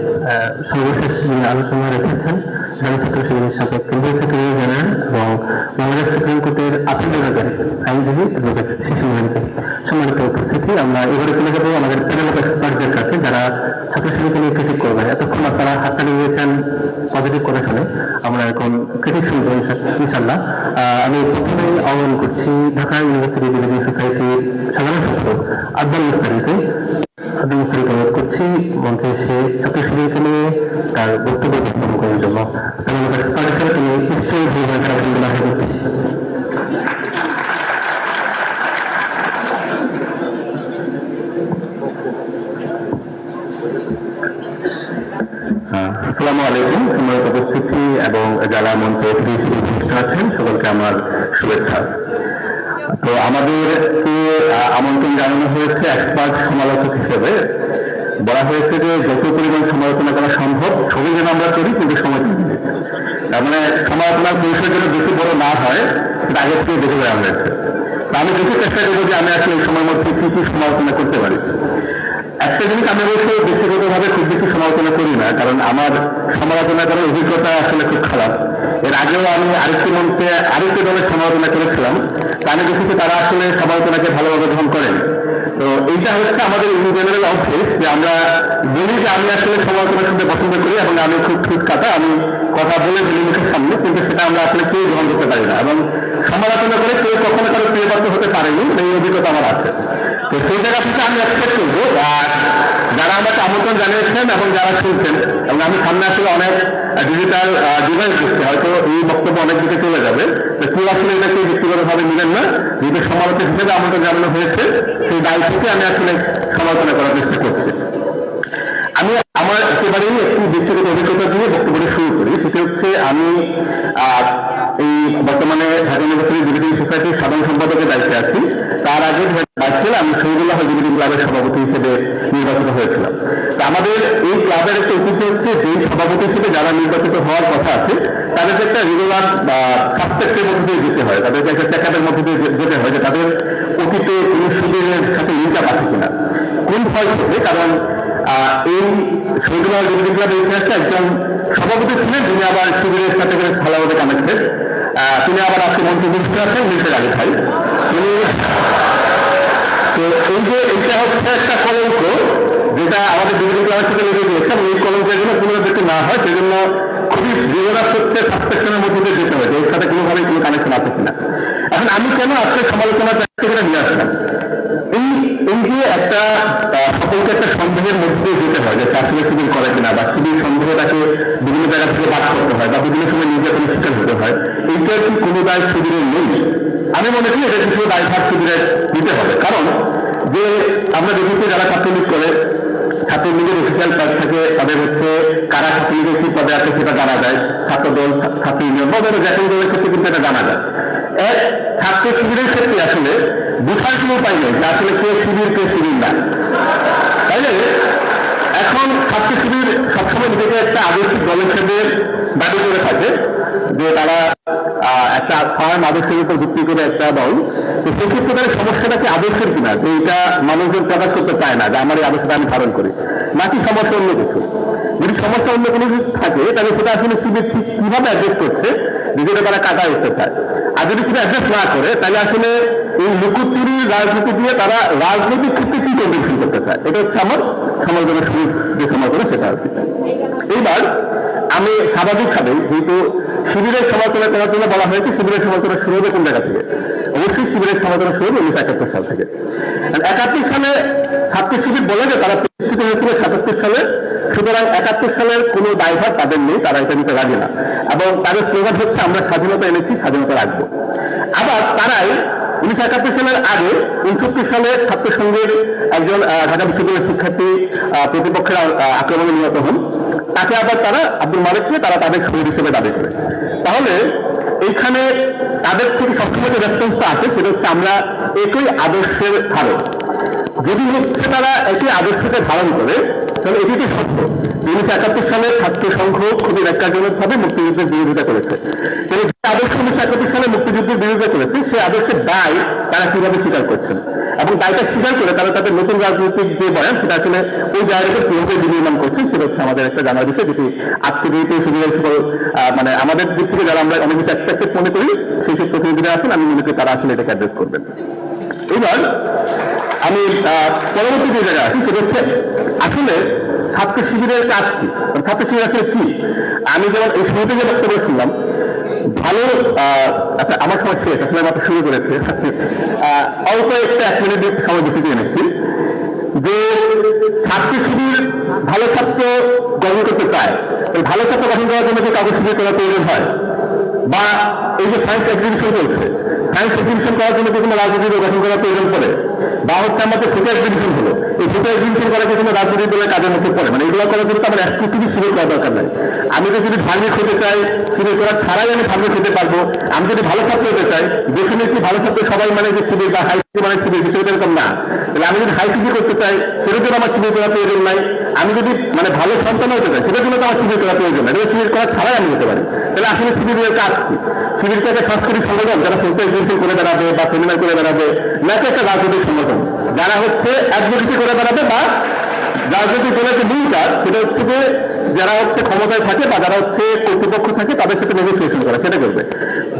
সর্বশেষ যিনি আলোচনা রেখেছেন ঢাকা ছাত্র শিবিরের সাথে কেন্দ্রীয় সেক্রেটারি জেনারেল এবং বাংলাদেশ সুপ্রিম কোর্টের আপিল বিভাগের আইনজীবী অ্যাডভোকেট শিশু মহান্তি, সম্মানিত উপস্থিতি। আমরা এবারে চলে যাবো আমাদের প্যানেল অফ এক্সপার্টদের কাছে, যারা ছাত্র শিবিরকে নিয়ে ক্রিটিক করবেন। এতক্ষণ আপনারা হাততালি দিয়েছেন পজিটিভ কথা শুনে, আমরা এখন ক্রিটিক শুনবো ইনশাল্লাহ। আমি প্রথমেই আহ্বান করছি ঢাকা ইউনিভার্সিটি ডিবেটিং সোসাইটির সাধারণ সম্পাদক আব্দুল মুস্তারিকে অনুরোধ করছি মঞ্চে এসে ছাত্র শিবিরকে নিয়ে তার বক্তব্য উপস্থাপন করার জন্য। তিনি নিশ্চয়ই করছি। আসসালামু আলাইকুম, সম্মানিত উপস্থিতি এবং যারা মঞ্চে উপস্থিত আছেন, সকলকে আমার শুভেচ্ছা। তো আমাদেরকে আমন্ত্রণ জানানো হয়েছে এক্সপার্ট সমালোচক হিসেবে। বলা হয়েছে যে যত পরিমাণ সমালোচনা করা সম্ভব সবই যেন আমরা করি, কিন্তু সময় দিই। তার মানে সমালোচনার পরিসর যেন বেশি বড় না হয়, সেটা আগের থেকে দেখে দেওয়া হয়েছে। আমি বেশি চেষ্টা করবো যে আমি আসলে এই সময়ের মধ্যে কি কি সমালোচনা করতে পারি। একটা জিনিস আমি অবশ্যই ব্যক্তিগতভাবে খুব বেশি সমালোচনা করি না, কারণ আমার সমালোচনা করার অভিজ্ঞতা আসলে খুব খারাপ। এর আগেও আমি আরেকটি মঞ্চে আরেকটি দলের সমালোচনা করেছিলাম, আমি দেখেছি তারা আসলে সমালোচনাকে ভালোভাবে গ্রহণ করেন। তো এইটা হচ্ছে আমাদের ইন জেনারেল অভ্যেস, যে আমরা বলি যে আমি আসলে সমালোচনা শুনতে পছন্দ করি এবং আমি খুব ঠিক কাটা, আমি কথা বলে বলি মুখের সামনে, কিন্তু সেটা আমরা আসলে কেউ গ্রহণ করতে পারি না, এবং সমালোচনা করে কেউ কখনো কারো প্রিয়পাত্র হতে পারেনি, এই অভিজ্ঞতা আমার আছে। তো সেই জায়গা থেকে আমি এক্সপেক্ট করবো আর যারা আমাকে আমন্ত্রণ জানিয়েছেন এবং যারা শুনছেন, এবং আমি সামনে আসলে অনেক ডিজিটাল ডিভাইস দিচ্ছে, হয়তো এই বক্তব্য অনেক দিকে চলে যাবে, তো কেউ আসলে এটাকে ব্যক্তিগতভাবে নেবেন না। যেহেতু সমালোচক হিসেবে আমন্ত্রণ জানানো হয়েছে, সেই দায়িত্বকে আমি আসলে সমালোচনা করার চেষ্টা করছি। আমি আমার একেবারেই একটি ব্যক্তিগত অভিজ্ঞতা দিয়ে বক্তব্যটা শুরু করি। সেটা হচ্ছে আমি এই বর্তমানে ঢাকা ইউনিভার্সিটি ডিবেটিং সোসাইটির সাধারণ সম্পাদকের দায়িত্বে আছি। তার আগে আমি শহীদুল্লাহ ডিবেটিং ক্লাবের সভাপতি হিসেবে নির্বাচিত হয়েছিলাম। তা আমাদের এই ক্লাবের একটা ঐতিহ্য হচ্ছে, যেই সভাপতি হিসেবে যারা নির্বাচিত হওয়ার কথা আছে তাদেরকে একটা রেগুলার সাবজেক্টের মধ্যে দিয়ে যেতে হয়, তাদেরকে একটা চেকআপের মধ্যে দিয়ে যেতে হয় যে তাদের অতীতে কোনো শিবিরের সাথে লিঙ্ক আপ আছে কিনা, কোন ফল থেকে। কারণ এই শহীদুল্লাহ ডিবেটিং ক্লাবের ইতিহাসে একজন সভাপতি ছিলেন, যিনি আবার শিবিরের সাথে করে ভালোভাবে কানেক্টেড। তিনি আবার আজকে মন্ত্রী বসে আছেন মির্জা আলী ভাই। তো এই যে এইটা হচ্ছে একটা কলঙ্ক, যে যেটা আমাদের বিভিন্ন ক্লাস থেকে লেগে দিয়েছে এবং এই কলমটা যেন পুনরাবৃত্তি না হয় সেজন্য খুবই বিগড়া সত্যে সাবসেকশনের মধ্যে দিয়ে যেতে হবে, এর সাথে কোনোভাবেই কোনো কানেকশন আছে কিনা। এখন আমি কেন আজকে সমালোচনা থেকে নিয়ে আসলাম, এই যে একটা সকলকে একটা সন্দেহের মধ্যে যেতে হয় যে আসলে শিবির করে কিনা, বা শিবির সন্দেহটাকে বিভিন্ন জায়গা থেকে বাদ করতে হয়, বা বিভিন্ন সময় নির্যাতনের শিকার হতে হয়, এইটার কি কোনো দায় শিবিরের নেই? আমি মনে করি এটা কিছু দায়ভার শিবিরের দিতে হবে। কারণ যে আমরা দেখেছি যারা ছাত্রলীগ করে, ছাত্রলীগের অফিসিয়াল কাজ থাকে, তাদের হচ্ছে কারা ছাত্রলীগের কি পদে আছে সেটা জানা যায়, ছাত্রদল, ছাত্র ইউনিয়ন বা জাতীয় দলের ক্ষেত্রে কিন্তু এটা জানা যায়। ছাত্র শিবিরের ক্ষেত্রে আসলে বুঝার কোনো উপায় নেই যে আসলে কে শিবির কে শিবির না, তাই না? এখন ছাত্র শিবির সবসময় নিজেকে একটা আদর্শিক দলের সাথে দাবি করে থাকে যে তারা একটা ফার্ম আদর্শের উপর ভিত্তি করে একটা দল, তো সেক্ষেত্রে তাদের সমস্যাটা কি আদর্শের কিনা, যে এটা মানুষজন প্রকাশ করতে চায় না যে আমার এই আদর্শটা আমি ধারণ করি, নাকি সমস্যা অন্য কিছু। যদি সমস্যা অন্য কোনো কিছু থাকে তাহলে সেটা আসলে শিবির ঠিক কিভাবে অ্যাড্রেস করছে যেটা তারা কাটা উঠতে চায়। আর যদি সেটা অ্যাড্রেস না করে তাহলে আসলে এই লুকোচুরি রাজনীতি দিয়ে তারা রাজনৈতিক ক্ষেত্রে কি কন্ট্রিবিউশন করতে চায়, এটা হচ্ছে আমার সমালোচনা শুরু যে সমালোচনা সেটা আছে। এইবার আমি স্বাভাবিকভাবেই যেহেতু শিবিরের সমালোচনা করার জন্য বলা হয়েছে, শিবিরের সমালোচনা শুরু হবে কোন জায়গা থেকে? অবশ্যই শিবিরের সমালোচনা শুরু হবে 1971 সাল থেকে। 71 সালে ছাত্র শিবির বলে যে তারা প্রতিষ্ঠিত হয়েছিল 77 সালে, সুতরাং 71 সালের কোনো দায়ভার তাদের নেই, তারা এটা নিতে রাজি না, এবং তাদের স্লোগান হচ্ছে আমরা স্বাধীনতা এনেছি, স্বাধীনতা রাখবো। আবার তারাই 1971 সালের আগে 69 সালে ছাত্র সংঘের একজন ঢাকা বিশ্ববিদ্যালয়ের শিক্ষার্থী প্রতিপক্ষের আক্রমণে নিহত হন, তাকে আবার তারা আব্দুল মালিককে তারা তাদের শহীদ হিসেবে দাবি করে। তাহলে এইখানে তাদের থেকে সবসময় যে রেসপন্সটা আসে সেটা হচ্ছে আমরা একই আদর্শের ধারক। যদি হচ্ছে তারা একই আদর্শকে ধারণ করে তাহলে এটি কি সত্য। 1971 সালে ছাত্র সংঘ খুবই ন্যাক্কারজনকভাবে মুক্তিযুদ্ধের বিরোধিতা করেছে, তাহলে যে আদর্শ 1971 সালে মুক্তিযুদ্ধের বিরোধিতা করেছে সেই আদর্শের দায় তারা কিভাবে স্বীকার করছেন, এবং দায়টা স্বীকার করে তারা তাদের নতুন রাজনৈতিক যে বয়ান সেটা আসলে ওই জায়গাকে কিভাবে বিনির্মাণ করছেন সেটা হচ্ছে আমাদের একটা জানার বিষয়, যেটি আজকে যেহেতু শিবিরের সকল মানে আমাদের দিক থেকে যারা আমরা অনেক কিছু এক্সপেক্টেড মনে করি সেই সব প্রতিনিধিরা আছেন, আমি মনে করি তারা আসলে এটাকে অ্যাড্রেস করবেন। এবার আমি পরবর্তী যে জায়গা আছি সেটা হচ্ছে আসলে ছাত্র শিবিরের কাজ কি, ছাত্র শিবির আসলে কি। আমি যেমন এই শুরুতে যে বক্তব্য শুনলাম ভালো, আচ্ছা আমার সময় শেষ, আসলে মাত্র শুরু করেছে, অল্প একটা 1 মিনিট সময় বেশি চেয়ে নিচ্ছি, যে ছাত্র শিবির ভালো ছাত্র গঠন করতে চায়, ভালো ছাত্র গঠন করার জন্য যে কাগজ শিবির করার প্রয়োজন হয়, বা এই যে সায়েন্স এক্সিবিশন চলছে, সায়েন্স এক্সিবিশন করার জন্য কোনো রাজনীতি গঠন করার প্রয়োজন পড়ে, বা হচ্ছে আমাদের ফুটো এক্সিবিশন হলো, এই ফুটো এক্সিবিশন করার জন্য রাজনৈতিক দলের কাজের মধ্যে পড়ে, মানে এগুলো করার জন্য আমার এক্সক্লুসিভলি শিবির করা দরকার নাই। আমি যদি ধার্মিক হতে চাই শিবির করা ছাড়াই আমি ধার্মিক হতে পারবো। আমি যদি ভালো ছাত্র হতে চাই, ডেফিনেটলি ভালো ছাত্র সবাই মানে যে শিবির বা হাই সিটি মানে শিবির, বিষয়টা এরকম না। তাহলে আমি যদি হাই সিটি করতে চাই সেটার জন্য আমার শিবির করার প্রয়োজন নাই। আমি যদি মানে ভালো সন্তান হতে চাই সেটার জন্য তো আমার শিবির করার প্রয়োজন নাই, শিবির করা ছাড়াই আমি হতে পারি। তাহলে আসলে শিবিরের কাজ কি? শিবিরকে একটা সাংস্কৃতিক সংগঠন যারা ফুটো এক্সিবিশন করে বেড়াবে বা সেমিনার করে বেড়াবে, নাকি একটা রাজনৈতিক সংগঠন যারা হচ্ছে অ্যাডভোকেসি করে বেড়াবে, বা রাজনৈতিক দলের যে মূল কাজ সেটা হচ্ছে যে যারা হচ্ছে ক্ষমতায় থাকে বা যারা হচ্ছে কর্তৃপক্ষ থাকে তাদের সাথে নেগোসিয়েশন করা, সেটা করবে।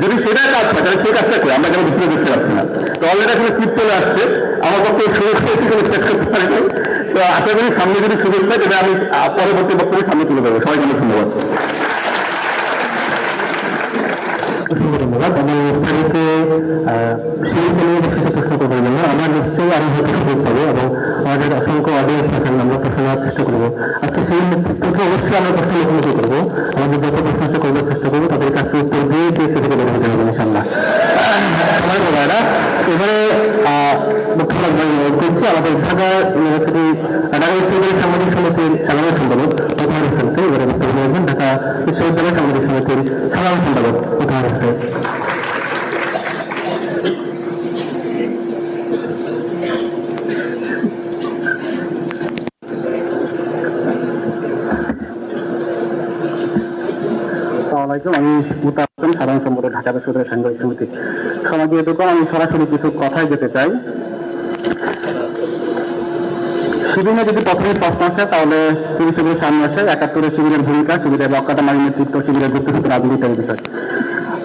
যদি সেটা কাজ হয় তাহলে সেই কাজটা করে আমরা যেন ভিতরে দেখতে পাচ্ছি না। তো অলরেডি আসলে স্লিপ চলে আসছে, আমার পক্ষে সুযোগ হয়েছে কোনো শেষ করতে পারি নাই। তো আশা করি সামনে যদি সুযোগ পাই তবে আমি পরবর্তী বক্তব্যে সামনে তুলে দেবো। সবাই অনেক ধন্যবাদ। ধন্যবাদ। আমি স্থানীয়কে শিল্পী নিয়ে প্রশ্ন করবো জন্য আমার নিশ্চয়ই আরো হয়তো সুযোগ পাবো, এবং আমাদের অসংখ্য অডিয়েন্স আছেন, আমরা প্রশ্ন নেওয়ার চেষ্টা করবো। আজকে সেই ক্ষেত্রে অবশ্যই আমরা প্রশ্ন মুখোমুখি করবো, আমাদের যত প্রশ্ন করবার চেষ্টা করবো তাদের কাছে উত্তর দিয়ে থেকে বের হতে হবে ইনশাল্লাহ। সময় বলায় না, এবারে করছি আমাদের ঢাকা ইউনিভার্সিটি ঢাকা বিশ্ববিদ্যালয় সাংবাদিক সমিতির সাধারণ সম্পাদক প্রথম হোসেনকে এবারে বক্তব্য রাখবেন। ঢাকা বিশ্ববিদ্যালয় সাংবাদিক সমিতির সাধারণ সম্পাদক প্রথম হোসেন। আমি মুতা হাসান, সাধারণ সম্পাদক ঢাকা বিশ্ববিদ্যালয় সাংবাদিক সমিতি। সমাজীয় দোকান আমি সরাসরি কিছু কথায় যেতে চাই। শিবিরে যদি প্রথমে প্রশ্ন আসে তাহলে শিবিরের সামনে আসে 71 শিবিরের ভূমিকা, শিবিরের অকাটা মারি নেতৃত্ব, শিবিরের ব্যক্তিগত রাজনীতির বিষয়।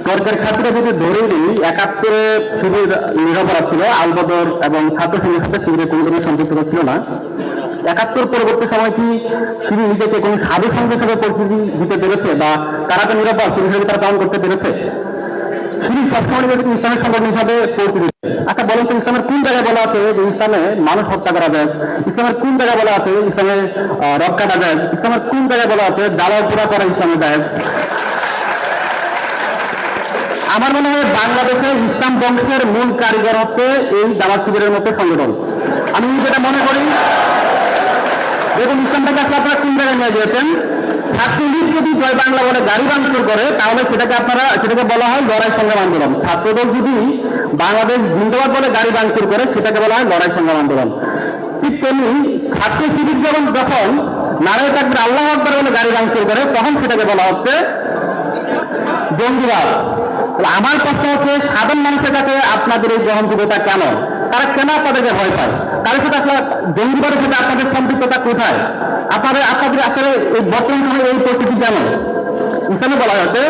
তর্কের ক্ষেত্রে যদি ধরে নিই 71 শিবির নিরপরাধ ছিল, আলবদর এবং ছাত্র শিবিরের সাথে শিবিরের কোনো ধরনের সম্পৃক্ততা ছিল না। 71 পরবর্তী সময় কি শিবির নিজেকে কোনো সাধু সংঘ হিসেবে পরিচিতি দিতে পেরেছে বা তারা তো নিরাপদ সেই হিসেবে তারা পালন করতে পেরেছে? শিবির সবসময় নিজেকে ইসলামের সংগঠন হিসাবে পরিচিতি দিচ্ছে। আচ্ছা বলেন তো, ইসলামের কোন জায়গায় বলা আছে যে ইসলামে মানুষ হত্যা করা যায়? ইসলামের কোন জায়গায় বলা আছে ইসলামে রক কাটা যায়? ইসলামের কোন জায়গায় বলা আছে জ্বালাও পোড়া করা ইসলামে যায়? আমার মনে হয় বাংলাদেশে ইসলাম ধ্বংসের মূল কারিগর হচ্ছে এই জামাত শিবিরের মতো সংগঠন। আমি যেটা মনে করি, দেখুন ইসলামটাকে আসলে আপনারা কোন জায়গায় নিয়ে গিয়েছেন? ছাত্রলীগ যদি জয় বাংলা বলে গাড়ি ভাঙচুর করে তাহলে সেটাকে বলা হয় লড়াই সংগ্রাম আন্দোলন। ছাত্রদল যদি বাংলাদেশ জিন্দাবাদ বলে গাড়ি ভাঙচুর করে সেটাকে বলা হয় লড়াই সংগ্রাম আন্দোলন। ঠিক তেমনি ছাত্র শিবির যখন নারায়ে তাকবীর আল্লাহু আকবার বলে গাড়ি ভাঙচুর করে তখন সেটাকে বলা হচ্ছে জঙ্গিবাদ। আমার প্রশ্ন হচ্ছে, সাধারণ মানুষের কাছে আপনাদের এই গ্রহণযোগ্যতা কেন? তারা কেন আপনাদেরকে ভয় পায়? তাদের সাথে আসলে জঙ্গিবাদের সাথে আপনাদের সম্পৃক্ততা কোথায়? আপনাদের আসলে এই বর্তমান সময়ে এই পরিস্থিতি কেন? ইসলামে বলা হয়েছে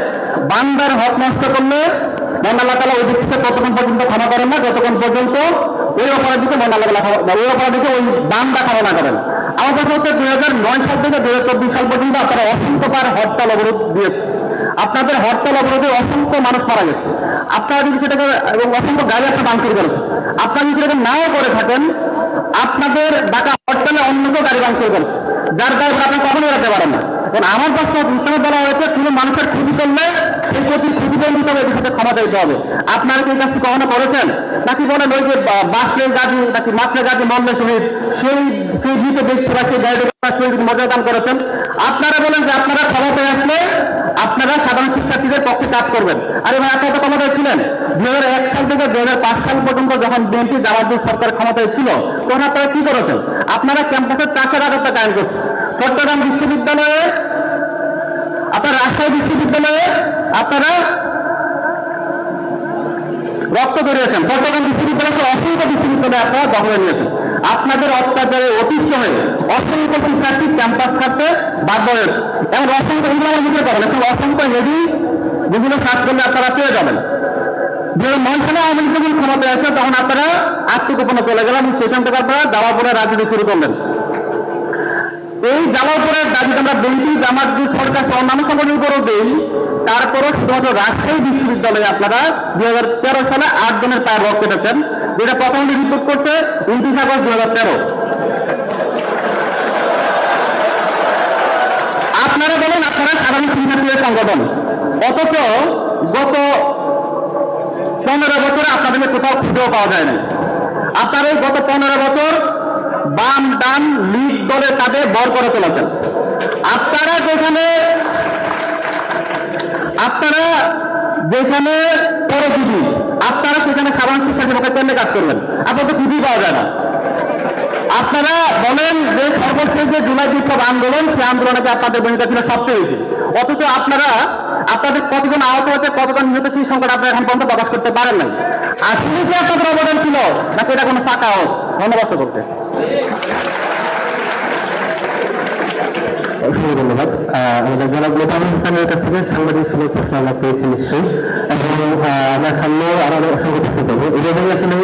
বান্দার হক নষ্ট করলে মহান আল্লাহ তাআলা ওই দিক থেকে ততক্ষণ পর্যন্ত ক্ষমা করেন না যতক্ষণ পর্যন্ত ওই অপরাধীকে মহান আল্লাহ তাআলা ওই অপরাধীকে ওই বান্দা ক্ষমা না করেন। আমার কথা হচ্ছে 2009 সাল থেকে 2024 সাল পর্যন্ত আপনারা অসংখ্যবার হরতাল অবরোধ দিয়েছে। আপনাদের হরতাল অবরোধে অসংখ্য মানুষ মারা গেছে। আপনারা যদি সেটাকে এবং অসংখ্য গাড়ি আপনার ভাঙচুর করেছে। আপনারা যদি সেটাকে নাও করে থাকেন, আপনাদের ডাকা হরতালে অন্য কেউ গাড়ি ভাঙচুর করেছে, যার গায়ে আপনি কখনো এড়াতে পারেন না। এখন আমার প্রশ্ন, ইসলামে বলা হয়েছে কোনো মানুষের ক্ষতি করলে সেই ক্ষতি ক্ষতিপূরণ দিতে হবে, এদের সাথে ক্ষমা চাইতে হবে। আপনারা কি এই কাজটি কখনো করেছেন? নাকি বলেন ওই যে বাসের গাড়ি নাকি মাছের গাড়ি মল্লে শহীদ সেই জিতে ব্যক্তিরা সেই গাড়িটা মর্যাদা করেছেন? আপনারা বলেন যে আপনারা ক্ষমতায় আসলে আপনারা সাধারণ শিক্ষার্থীদের পক্ষে কাজ করবেন। আরে ভাই, আপনারা তো ক্ষমতায় ছিলেন 2001 সাল থেকে 2005 সাল পর্যন্ত যখন বিএনপি জামায়াত সরকার ক্ষমতায় ছিল তখন আপনারা কি করেছেন? আপনারা ক্যাম্পাসের 4,000 কায়েম করছেন। চট্টগ্রাম বিশ্ববিদ্যালয়ে, আপনার রাজশাহী বিশ্ববিদ্যালয়ে আপনারা রক্ত বেরিয়েছেন। চট্টগ্রাম বিশ্ববিদ্যালয়ের অসংখ্য বিশ্ববিদ্যালয়ে আপনারা দখলে নিয়েছেন। আপনাদের অত্যাচারে অতিষ্ঠ হয়ে অসংখ্য শিক্ষার্থী ক্যাম্পাস ছাড়তে বাধ্য হয়েছে। এবং অসংখ্য ইংরেজি লিখে পাবেন, এখন অসংখ্য হেভি যেগুলো সার্চ করলে আপনারা পেয়ে যাবেন। 2009 সালে আওয়ামী লীগ যখন ক্ষমতায় আসে তখন আপনারা আত্মগোপনে চলে গেলেন, সেখান থেকে আপনারা জামালপুরের রাজনীতি শুরু করলেন। এই জামালপুরের দাবিতে আমরা বিএনপি জামাত সরকার অন্যান্য সংগঠনের উপরও দেই, তারপরও শুধুমাত্র রাজশাহী বিশ্ববিদ্যালয়ে আপনারা 2013 সালে 8 জনের পায়ের রক্ত কেটেছেন, যেটা প্রথম রিপোর্ট করছে 29 আগস্ট 2013। আপনারা বলেন আপনারা সাধারণ শিক্ষার্থীদের সংগঠন, অথচ গত 15 বছরে আপনাদের কোথাও খুঁজেও পাওয়া যায় না। আপনারা গত 15 বছর বাম ডান লীগ দলের কাঁধে বর করে চলেছেন। আপনারা যেখানে পরজীবী, আপনারা সেখানে সাধারণ শিক্ষার্থীর পক্ষে কেমনে কাজ করবেন? আপনার তো খুঁজেই পাওয়া যায় না। আপনারা বলেন যে সর্বশেষ যে জুলাই বিপ্লব আন্দোলন, সেই আন্দোলনে আপনাদের ভূমিকা ছিল সবচেয়ে বেশি, অথচ আপনাদের কতজন আহত হয়েছে, কতজন নিহত সেই সংখ্যাটা আপনারা এখন পর্যন্ত প্রকাশ করতে পারেন নাই। আসলে কি আপনাদের অবদান ছিল নাকি এটা কোনো ফাঁকা হোক? ধন্যবাদ করতে। ধন্যবাদ। আমাদের জনাব মোতামিম হোসেনের কাছ থেকে সাংবাদিক সুযোগ প্রশ্ন আমরা পেয়েছি নিশ্চয়ই, এবং আমরা সামনেও আরো অসংখ্য প্রশ্ন পাবো। এইভাবেই আসলে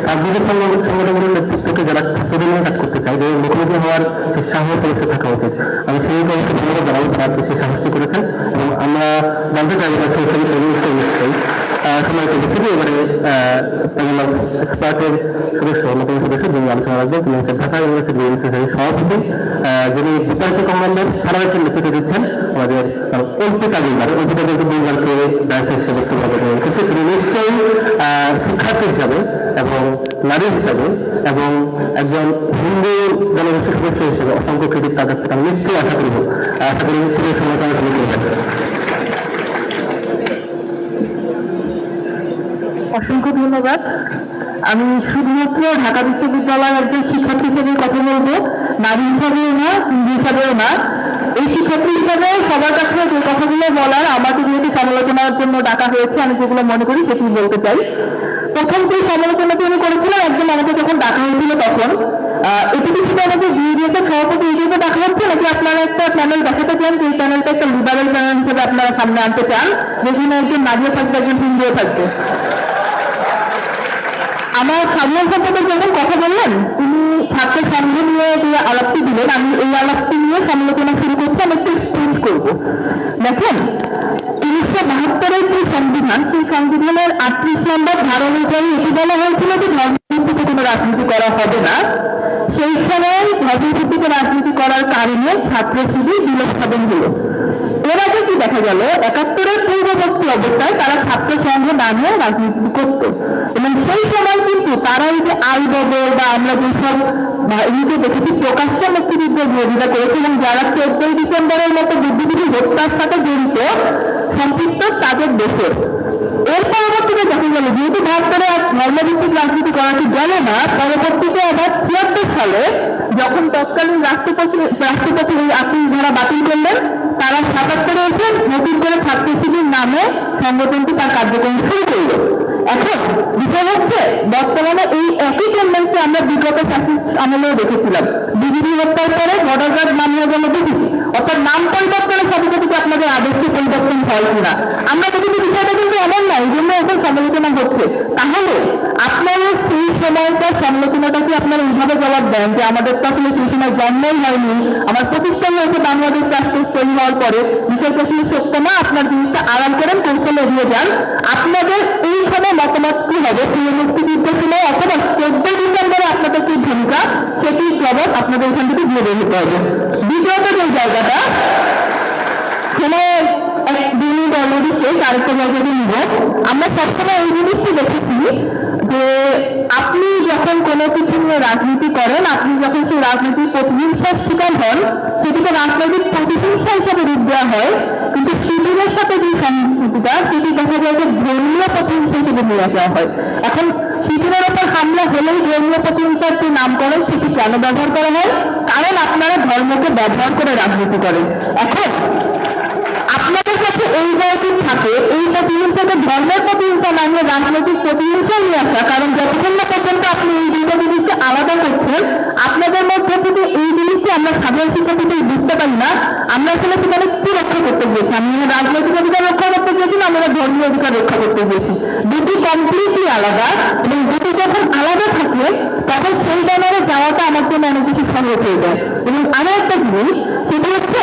রাজনৈতিক সংগঠনগুলোর নেতৃত্বকে যারা ছাত্রদের নিয়ে কাজ করতে চায়, যাদের মুখোমুখি হওয়ার সাহস অবশ্যই থাকা উচিত। আমি সেই অবশ্যই ধন্যবাদ জানাবো তারা সেই সাহসটি করেছেন, এবং আমরা জানতে চাই নিশ্চয়ই সময় পেয়েছি। এবারে এক্সপার্টের সদস্য, নতুন সদস্য যিনি আলোচনা রাখবেন, তিনি হচ্ছেন ঢাকা ইউনিভার্সিটির সভাপতি, যিনি বিতার্কিক কমান্ডের সারা দেশের নেতৃত্ব দিচ্ছেন আমাদের অল্পিতাকে দায়িত্ব হিসেবে তিনি নিশ্চয়ই শিক্ষার্থী হিসাবে এবং নারী হিসাবে এবং একজন হিন্দু জনগোষ্ঠীর সদস্য হিসেবে অসংখ্য ক্রেডিট তাদের থেকে আমি নিশ্চয়ই আশা করি সুযোগ সমালোচনা শুরু করবেন। অসংখ্য ধন্যবাদ। আমি শুধুমাত্র ঢাকা বিশ্ববিদ্যালয়ের একজন শিক্ষার্থী হিসেবে কথা বলবো, নারী হিসাবেও না, হিন্দু হিসাবেও না। এই শিক্ষার্থী হিসাবে সবার কাছে যে কথাগুলো বলার, আমাকে যেহেতু সমালোচনার জন্য ডাকা হয়েছে, আমি যেগুলো মনে করি সেটি বলতে চাই। প্রথম যে সমালোচনাটি আমি করেছিলাম একদম আমাকে যখন ডাকা হয়েছিল তখন, এটি কি শুধু আমাদের বিএডিএসের সভাপতি হিসেবে ডাকা হচ্ছে নাকি আপনারা একটা প্যানেল দেখাতে চান, যে এই প্যানেলটা একটা লিবারেল প্যানেল হিসেবে আপনারা সামনে আনতে চান, যেখানে একজন নারীও থাকবে, একজন হিন্দুও থাকবে? আমার সাধারণ সম্পাদক যখন কথা বললেন, তিনি ছাত্র সংঘ নিয়ে যে আলাপটি দিলেন, আমি এই আলাপটি নিয়ে সমালোচনা শুরু করছি। আমি একটু এক্সপ্লেন করবো। দেখেন, 1972-এর যে সংবিধান, সেই সংবিধানের 38 নম্বর ধারা অনুযায়ী এটি বলা হয়েছিল যে ধর্মভিত্তিতে কোনো রাজনীতি করা হবে না। সেই সময় ধর্মভিত্তিতে রাজনীতি করার কারণে ছাত্র শিবির বিলোপ-সাধন হলো। এর আগে কি দেখা গেল, 71-এর পূর্ববর্তী অবস্থায় তারা ছাত্র সংঘ নামে রাজনীতি করত, এবং সেই সময় কিন্তু তারা এই যে আই বদল বা আমরা যেসব এগুলোকে দেখেছি প্রকাশ্য মুক্তিযুদ্ধের বিরোধিতা করেছে, এবং যারা 14ই ডিসেম্বরের মতো বুদ্ধিজীবী হত্যার সাথে জড়িত সম্পৃক্ত তাদের দেশের। এর পরবর্তীতে দেখা গেল যেহেতু ভারতের ধর্মভিত্তিক রাজনীতি করাতে গেল না, পরবর্তীতে আবার 76 সালে যখন তৎকালীন রাষ্ট্রপতি এই 28 ধারা বাতিল করলেন, তারা 77-এ এসে নতুন করে ছাত্র শিবির নামে সংগঠনটি তার কার্যক্রম শুরু করল। এখন বিষয় হচ্ছে, বর্তমানে এই একই টেন্ডেন্সি আমরা বিগত ফ্যাসিস্ট আমলেও দেখেছিলাম। বিজেপি হত্যার পরে বর্ডার গার্ড নাম হয়ে গেল বিজেপি, অর্থাৎ নাম পরিবর্তনের সাথে সাথে কি আপনাদের আদর্শ পরিবর্তন হয় কিনা আমরা দেখেছি। বিষয়টা কিন্তু এমন না, এই জন্য এখন সমালোচনা হচ্ছে। তাহলে আপনারা সেই সময়কার সমালোচনাটা কি আপনারা এইভাবে জবাব দেন যে আমাদের তো আসলে সেই সময় জন্মই হয়নি, আমার প্রতিষ্ঠান হয়েছে বাংলাদেশ রাষ্ট্র তৈরি হওয়ার পরে, বিষয়টা আসলে সত্য না, আপনার জিনিসটা আড়াল করেন, কৌশলে এগিয়ে যান। আপনাদের এইখানে মতামত কি হবে প্রিয় মুক্তিযুদ্ধের সময় অথবা 14 ডিসেম্বরে আপনাদের কি ভূমিকা, সেটি জবাব আপনাদের এখান থেকে দিয়ে দিতে হবে। দ্বিতীয়ত যে জায়গাটা সময় 1 মিনিট অলরেডি শেষ, আরেকটা জায়গাতে নিব। আমরা সবসময় এই জিনিসটি দেখেছি যে আপনি যখন কোনো কিছু নিয়ে রাজনীতি করেন, আপনি যখন সেই রাজনীতির প্রতিহিংসার শিকার হন, সেটিকে রাজনৈতিক প্রতিহিংসা হিসাবে রূপ দেওয়া হয়, কিন্তু শিবিরের সাথে যে সংস্কৃতিটা, সেটি দেখা যায় যে ধর্মীয় প্রতিহিংসা হিসেবে নিয়ে আসা হয়। এখন শিবিরের ওপর হামলা হলেই ধর্মীয় প্রতিহিংসার যে নামকরণ, সেটি কেন ব্যবহার করা হয়? কারণ আপনারা ধর্মকে ব্যবহার করে রাজনীতি করেন। এখন আপনাদের কাছে এই জায়গাটি থাকে, এই প্রতিহিংসাকে ধর্মের প্রতিহিংসা না নিয়ে রাজনৈতিক প্রতিহিংসা নিয়ে আসা। কারণ যতক্ষণ না পর্যন্ত আপনি এই দুটো জিনিসকে আলাদা করছেন, আপনাদের মধ্যে থেকে এই জিনিসটি আমরা সাধারণ শিক্ষার্থীদের বুঝতে পারি না। আমরা আসলে সেখানে কি রক্ষা করতে গিয়েছি? আমি রাজনৈতিক অধিকার রক্ষা করতে গিয়েছি না আমরা ধর্মীয় অধিকার রক্ষা করতে গিয়েছি? দুটি কমপ্লিটলি আলাদা, এবং দুটি যখন আলাদা থাকে তখন সেই ব্যানারে যাওয়াটা আমার জন্য অনেক বেশি সহজ হয়ে যায়। এবং আরো একটা জিনিস, সেটি হচ্ছে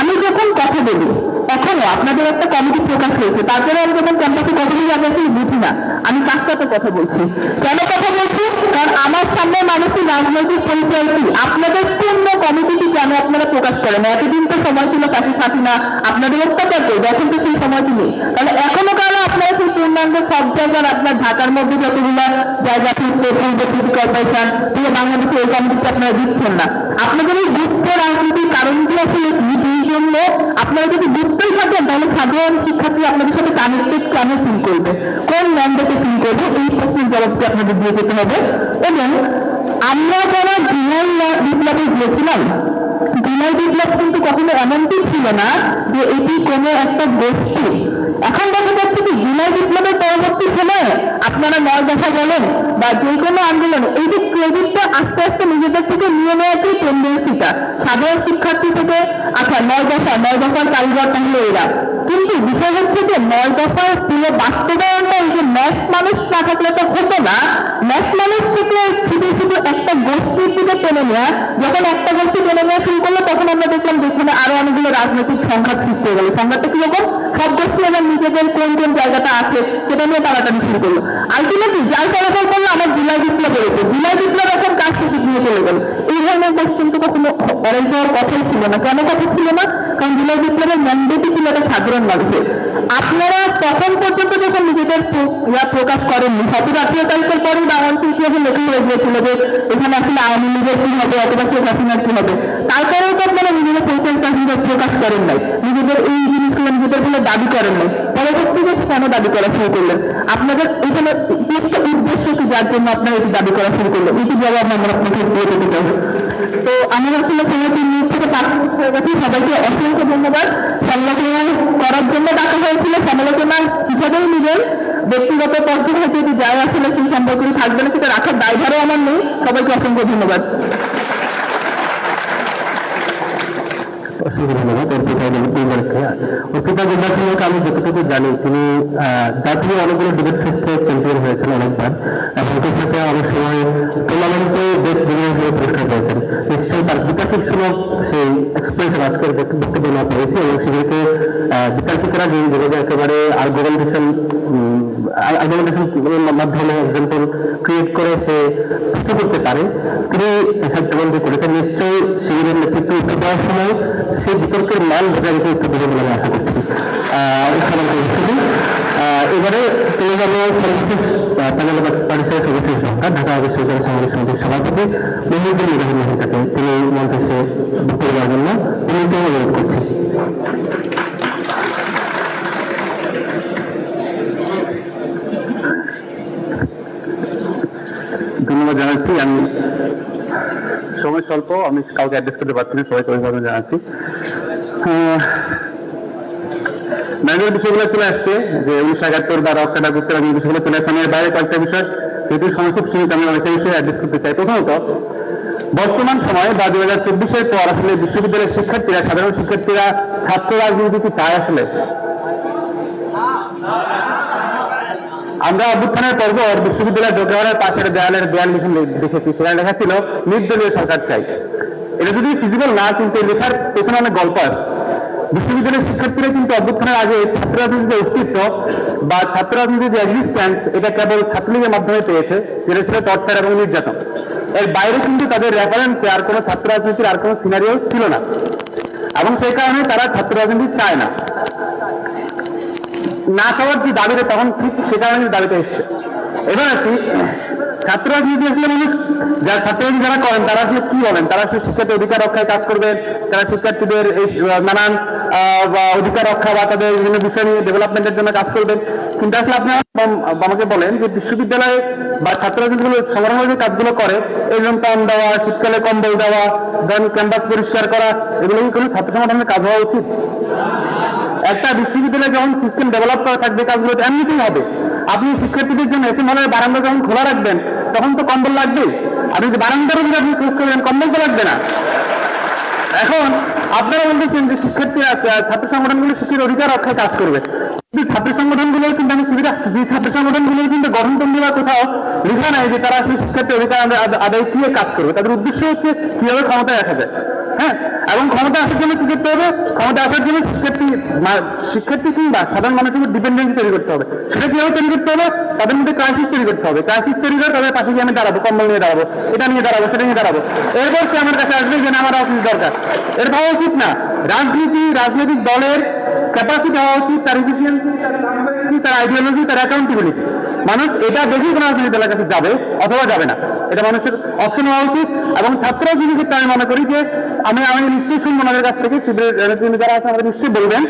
আমি যখন কথা বলি, এখনো আপনাদের একটা কমিটি প্রকাশ হয়েছে, তারপরে আমি যখন ক্যাম্পাসে কথা বলি আমি আসলে বুঝি না আমি কার সাথে কথা বলছি। কেন কথা বলছি? কারণ আমার সামনে মানুষের রাজনৈতিক পরিচয় কি, আপনাদের পূর্ণ কমিটিটি কেন আপনারা প্রকাশ করেন? এতদিন তো সময় ছিল কাছে সাথী না, আপনাদের অত্যাচার করবে, এখন তো সেই সময়টি নেই। তাহলে এখনো কারো আপনারা সেই পূর্ণাঙ্গ সব জায়গার আপনার ঢাকার মধ্যে যতগুলো জায়গা থাকবে, পূর্ব সিটি কর্পোরেশন পুরো বাংলাদেশে এই কমিটিতে আপনারা দিচ্ছেন না। আপনাদের এই গুপ্ত রাজনীতির কারণটি আসলে এই জন্য আপনারা যদি গুপ্তই থাকেন, তাহলে সাধারণ শিক্ষার্থী আপনাদের সাথে কানেক্টেড কেন ফিল করবে, কোন ম্যান্ডেটে ফিল করবে, এই প্রশ্নের জবাবটি আপনাদের দিয়ে যেতে হবে। এবং আমরা যারা জুলাই বিপ্লবে গিয়েছিলাম, জুলাই বিপ্লব কিন্তু কখনো এমনটি ছিল না যে এটি কোনো একটা গোষ্ঠী। এখন দেখা যাচ্ছে কি জুলাই বিপ্লবের পরবর্তী সময়ে আপনারা 9 দফা বলেন বা যে কোনো আন্দোলন, এই যে ক্রেডিটটা আস্তে আস্তে নিজেদের থেকে নিয়ে নেওয়ার যে টেন্ডেন্সিটা সাধারণ শিক্ষার্থী থেকে, আচ্ছা 9 দফার কারিগর তাহলে এরা, কিন্তু বিষয় হচ্ছে যে 9 দফার পুরো বাস্তবায়নটা এই যে ম্যাথ মানুষ না থাকলে তো হতো না। ম্যাথ মানুষ থেকে শুধু শুধু একটা গোষ্ঠীর দিকে টেনে নেওয়া, যখন একটা গোষ্ঠী টেনে নেওয়া শুরু করলো তখন আমরা দেখলাম যেখানে আরো অনেকগুলো রাজনৈতিক সংঘাত সৃষ্টি হয়ে গেল। সংঘাতটা কিরকম? সব গোষ্ঠী এবং নিজেদের কোন কোন জায়গাটা আছে সেটা নিয়ে টানাটানি শুরু করলো। আলটিমেটলি যার ফলাফল করলো আমার জুলাই বিপ্লব হয়েছে, জুলাই বিপ্লব এখন কাজ শেষে দিয়ে চলে গেল। এই ধরনের কোশ্চেন তো কখনো অরেঞ্জ হওয়ার কথাই ছিল না। কেন কথা ছিল না? কারণ জুলাই বিপ্লবের ম্যান্ডেটই ছিল এটা সাধারণ মানুষের। আপনারা তখন পর্যন্ত যখন নিজেদের প্রকাশ করেননি, 17-18 তারিখের পরেই বাংলাদেশের ইতিহাসে লেখা হয়ে গিয়েছিল যে এখানে আসলে আওয়ামী লীগের কি হবে অথবা শেখ হাসিনার কি হবে। তারপরেও তো আপনারা নিজেদের পরিচয় প্রকাশ করেন নাই, নিজেদের এই জিনিসগুলো নিজেদের বলে দাবি করেন নাই। পরবর্তীতে কেন দাবি করা শুরু করলেন? আপনাদের এখানে উদ্দেশ্য কি যার জন্য আপনারা এটি দাবি করা শুরু করলেন? এটি জবাব আমরা আপনাকে দিয়ে দিতে চাই। তো আমি আসলে সময় 3 মিনিট থেকে 5 মিনিট হয়ে গেছি। সবাইকে অসংখ্য ধন্যবাদ। সমালোচনা করার জন্য ডাকা হয়েছিল, সমালোচনা হিসাবেই নিজের ব্যক্তিগত পর্যায়ে হয়তো যদি যায় আসলে সেই সম্পর্কে থাকবে না, সেটা রাখার দায়ভারও আমার নেই। সবাইকে অসংখ্য ধন্যবাদ। অসংখ্য ধন্যবাদ। অর্পিতা গোলদারকে আমি যতটুকু জানি তিনি জাতীয় অনেকগুলো ডিবেট ফেস্টে চ্যাম্পিয়ন হয়েছেন অনেকবার, এবং তার সাথে অনেক সময় টুর্নামেন্টে বেস্ট ডিবেট হিসেবে পুরস্কার পেয়েছেন। নিশ্চয়ই তার বিতর্কিতমূলক সেই এক্সপ্রেশন আজকের বক্তব্য না পেয়েছি, এবং সেগুলিকে বিতর্কিতরা যেভাবে একেবারে আর্গুমেন্টেশন মাধ্যমে এক্সাম্পল ক্রিয়েট করে সে কিছু করতে পারে, তিনি তেমন করেছেন। নিশ্চয়ই সেগুলির নেতৃত্ব উত্তর দেওয়ার সময় সেই বিতর্কের মান বজায় রেখে উত্তর দেবে বলে আমি আশা করছি। এবারে চলে যাবো সর্বশেষ প্যানেল পরিষদের সদস্য সংখ্যা ঢাকা বিশ্ববিদ্যালয় সাংবাদিক সমিতির সভাপতি মহিউদ্দিন মুজাহিদের কাছে, তিনি মঞ্চে এসে বক্তব্য দেওয়ার জন্য তিনি অনুরোধ করছি। ধন্যবাদ জানাচ্ছি। আমি সময় স্বল্প, আমি কাউকে অ্যাড্রেস করতে পারছি না, সবাইকে অভিভাবক জানাচ্ছি। ম্যানুয়াল বিষয়গুলো চলে আসছে যে 1971 বা রক্ষা ডাকুত্তর বিষয়গুলো চলে আসছে। আমার বাইরে কয়েকটা বিষয়, যেহেতু সময় খুব সীমিত, আমি অনেকটা বিষয়ে অ্যাড্রেস করতে চাই। প্রথমত, বর্তমান সময়ে বা 2024-এর পর আসলে বিশ্ববিদ্যালয়ের শিক্ষার্থীরা, সাধারণ শিক্ষার্থীরা ছাত্র রাজনীতি কি চায়? আসলে আমরা অভ্যুত্থানের পর্ব বিশ্ববিদ্যালয়ের ঢোকার পাশের দেয়ালের দেয়াল দেখেছি, সেখানে লেখা ছিল নির্দলীয় সরকার চাই। এটা যদি ফিজিবল না, কিন্তু লেখার পেছনে অনেক গল্প আছে। বিশ্ববিদ্যালয়ের শিক্ষার্থীরা কিন্তু অভ্যুত্থানের আগে ছাত্র রাজনীতির অস্তিত্ব বা ছাত্র রাজনীতির যে এক্সিস্টেন্স, এটা কেবল ছাত্রলীগের মাধ্যমে পেয়েছে, যেটা ছিল টর্চার এবং নির্যাতন। এর বাইরে কিন্তু তাদের রেফারেন্সে আর কোনো ছাত্র রাজনীতির আর কোনো সিনারিও ছিল না, এবং সেই কারণে তারা ছাত্র রাজনীতি চায় না। না চাওয়ার যে দাবিটা, তখন ঠিক সে কারণে দাবিটা এসছে। এবার আসি, ছাত্র রাজনীতি আসলে মানুষ যারা ছাত্র রাজনীতি যারা করেন তারা আসলে কি বলেন? তারা আসলে শিক্ষার্থী অধিকার রক্ষায় কাজ করবেন, তারা শিক্ষার্থীদের এই নানান অধিকার রক্ষা বা তাদের বিভিন্ন বিষয় নিয়ে ডেভেলপমেন্টের জন্য কাজ করবেন। কিন্তু আসলে আপনি আমাকে বলেন যে বিশ্ববিদ্যালয়ে বা ছাত্র রাজনীতিগুলো সংগ্রহ যে কাজগুলো করে, এই যেমন পান দেওয়া, শীতকালে কম্বল দেওয়া, ধরেন ক্যাম্পাস পরিষ্কার করা, এগুলো কি কোনো ছাত্র সংগঠনের কাজ হওয়া উচিত? একটা বিশ্ববিদ্যালয়ে যখন সিস্টেম ডেভেলপ করা থাকবে, কাজগুলো তো এমনিতেই হবে। আপনি শিক্ষার্থীদের জন্য এসে মনে হয় বারান্দা যখন খোলা রাখবেন, তখন তো কম্বল লাগবে। আপনি যে বারান্দারও যদি আপনি চুজ করবেন, কম্বল তো লাগবে না। এখন আপনারা বলতেছেন যে শিক্ষার্থীরা, ছাত্র সংগঠনগুলো শিক্ষার অধিকার রক্ষায় কাজ করবে, কিন্তু ছাত্র সংগঠনগুলো কিন্তু আমি সুবিধা, যে ছাত্র সংগঠনগুলো কিন্তু গঠনতন্ত্র বা কোথাও লেখা নাই যে তারা আসলে শিক্ষার্থী অধিকার আদায় কি কাজ করবে। তাদের উদ্দেশ্য হচ্ছে কিভাবে ক্ষমতায় রাখা যায়। হ্যাঁ, এবং ক্ষমতা আসার জন্য কি করতে হবে? ক্ষমতা আসার জন্য শিক্ষার্থী কিংবা সাধারণ মানুষের ডিপেন্ডেন্সি তৈরি করতে হবে। সেটা কিভাবে তৈরি করতে হবে? তাদের মধ্যে ক্রাইসিস তৈরি করতে হবে। ক্রাইসিস তৈরি করে তাদের পাশে গিয়ে আমি দাঁড়াবো, কম্বল নিয়ে দাঁড়াবো, এটা নিয়ে দাঁড়াবো, সেটা নিয়ে দাঁড়াবো। এরপর সে আমার কাছে আসবে যে আমার রাজনীতি দরকার। এর ভাবা উচিত না। রাজনৈতিক দলের ক্যাপাসিটি হওয়া উচিত, তার এফিসিয়েন্সি, তার আইডিওলজি, তার অ্যাকাউন্টেবিলিটি। মানুষ এটা দেখেই কোনো রাজনৈতিক দলের কাছে যাবে অথবা যাবে না, এটা মানুষের অপশন হওয়া উচিত। এবং ছাত্র রাজনীতির ক্ষেত্রে আমি মনে করি যে আমি নিশ্চয়ই শুনবো আমাদের কাছ থেকে, যারা আছে আমাদের নিশ্চয়ই বলবেন,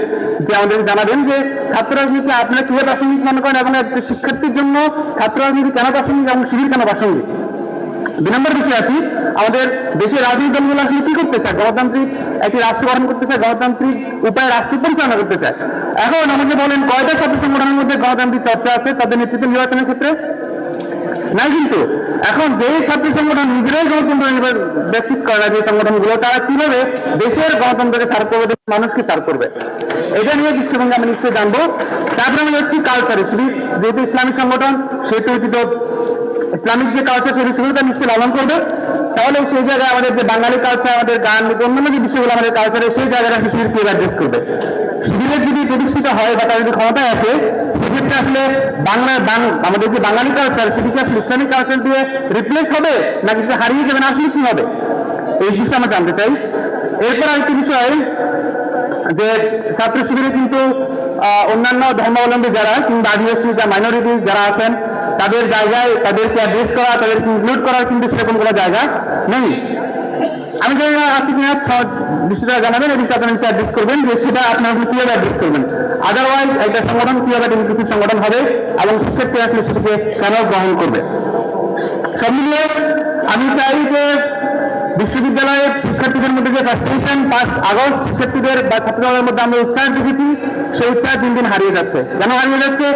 যে আমাদের জানাবেন যে ছাত্র রাজনীতি আপনারা কিভাবে প্রাসঙ্গিক মনে করেন, এবং শিক্ষার্থীর জন্য ছাত্র রাজনীতি কেন প্রাসঙ্গিক এবং শিবির কেন প্রাসঙ্গিক। 2 নম্বর বিষয় আছি, আমাদের দেশের রাজনৈতিক দলগুলো আসলে কি করতে চায়? গণতান্ত্রিক একটি রাষ্ট্র গঠন করতে চায়, গণতান্ত্রিক উপায়ে রাষ্ট্র পরিচালনা করতে চায়। এখন আমাকে বলেন, কয়টা ছাত্র সংগঠনের মধ্যে গণতান্ত্রিক চর্চা আছে তাদের নেতৃত্ব নির্বাচনের ক্ষেত্রে? নাই। কিন্তু এখন যে ছাত্র সংগঠন নিজেরাই গণতন্ত্র প্র্যাকটিস করে না, যে সংগঠনগুলো, তারা কিভাবে দেশের গণতন্ত্রকে ছাড় করবে, দেশের মানুষকে ছাড় করবে, এটা নিয়ে দৃষ্টিভঙ্গি আমি নিশ্চয়ই জানবো। তারপরে আমি হচ্ছি কালচারে, যেহেতু ইসলামিক সংগঠন, সেহেতু ইসলামিক যে কালচার, সেই বিষয়গুলো নিশ্চয়ই লালন করবে। তাহলে সেই জায়গায় আমাদের যে বাঙালি কালচার, আমাদের গান, অন্যান্য যে বিষয়গুলো আমাদের কালচারে, সেই জায়গাটা শিবির কে অ্যাড্রেস করবে। শিবিরের যদি প্রতিষ্ঠিত হয় বা তারা যদি ক্ষমতায় আসে, সেক্ষেত্রে আসলে আমাদের যে বাঙালি কালচার, সেটিকে আসলে ইসলামিক কালচার দিয়ে রিপ্লেস হবে নাকি সেটা হারিয়ে যাবে, না আসলে কি হবে, এই বিষয়ে আমরা জানতে চাই। এরপর আরেকটি বিষয়, যে ছাত্র শিবিরে কিন্তু অন্যান্য ধর্মাবলম্বী যারা কিংবা আদিবাসী যা মাইনরিটি যারা আছেন, তাদের জায়গায় তাদেরকে অ্যাড্রেস করা, তাদেরকে ইনক্লুড করার কিন্তু সেরকম কোনো জায়গা নেই। আমি জানি না আপনি বিষয়টা জানাবেন, এই বিষয়ে আপনারা অ্যাড্রেস করবেন যে সেটা আপনারা কিভাবে অ্যাড্রেস করবেন। আদারওয়াইজ একটা সংগঠন কিভাবে ডেমোক্রেটিক সংগঠন হবে এবং শিক্ষার্থী আসলে সেটাকে কেন গ্রহণ করবে। সব মিলিয়ে আমি চাই যে বিশ্ববিদ্যালয়ের শিক্ষার্থীদের মধ্যে যে ফ্রাস্ট্রেশন 5 আগস্ট শিক্ষার্থীদের বা ছাত্রদলের মধ্যে আমরা উৎসাহ দেখেছি, সেই উৎসাহ দিন দিন হারিয়ে যাচ্ছে। কেন হারিয়ে যাচ্ছে?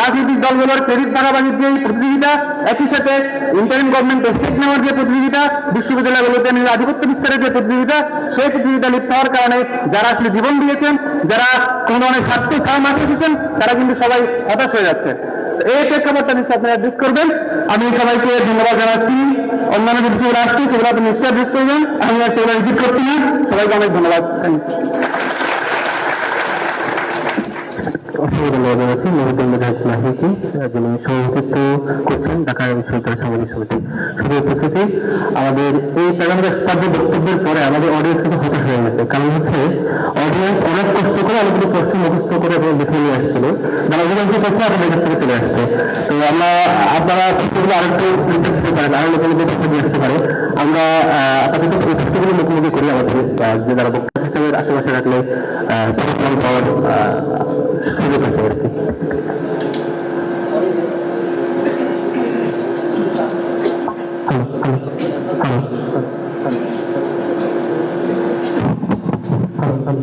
রাজনৈতিক দলগুলোর ক্রেডিট ভাগাভাগির যে প্রতিযোগিতা, একই সাথে ইন্টারিম গভর্নমেন্টের স্টেট নেওয়ার যে প্রতিযোগিতা, বিশ্ববিদ্যালয়গুলোতে নিজের আধিপত্য বিস্তারের যে প্রতিযোগিতা, সেই প্রতিযোগিতা লিপ্ত হওয়ার কারণে যারা আসলে জীবন দিয়েছেন, যারা কোনো ধরনের স্বার্থ ছাড়া মাঠে এসেছেন, তারা কিন্তু সবাই হতাশ হয়ে যাচ্ছে। এই প্রেক্ষাপটটা নিশ্চয় আপনারা অ্যাড্রেস করবেন। আমি সবাইকে ধন্যবাদ জানাচ্ছি। অন্যান্য যে বিষয়গুলো আসছে সেগুলো আপনি নিশ্চয় অ্যাড্রেস করবেন। আমি আর সেগুলো রিপিট করছি না। সবাইকে অনেক ধন্যবাদ। অসংখ্য ধন্যবাদ জানাচ্ছি মহিউদ্দিন মুজাহিদ মাহিকে, যিনি সভাপতিত্ব করছেন ঢাকা বিশ্ববিদ্যালয় সাংবাদিক সমিতি। শুধু উপস্থিতি, আমাদের এই প্যারামিটার বক্তব্যের পরে আমাদের অডিয়েন্স কিন্তু হতাশ হয়ে গেছে। কারণ হচ্ছে অডিয়েন্স অনেক কষ্ট করে অনেকগুলো প্রশ্ন মুখস্থ করে এবং লিখে নিয়ে আসছিল, যারা অধিকাংশ প্রশ্ন আপনাদের কাছ থেকে চলে আসছে। তো আমরা আপনারা প্রশ্নগুলো আরেকটু রিসার্চ দিতে পারেন, আরো লোকের মধ্যে প্রশ্ন দিয়ে আসতে পারে। আমরা আপাতত এই প্রশ্নগুলো মুখোমুখি করি আমাদের যে যারা বক্তা হিসাবে আশেপাশে রাখলে প্রশ্ন পাওয়ার সুযোগ আছে আর কি। হ্যালো।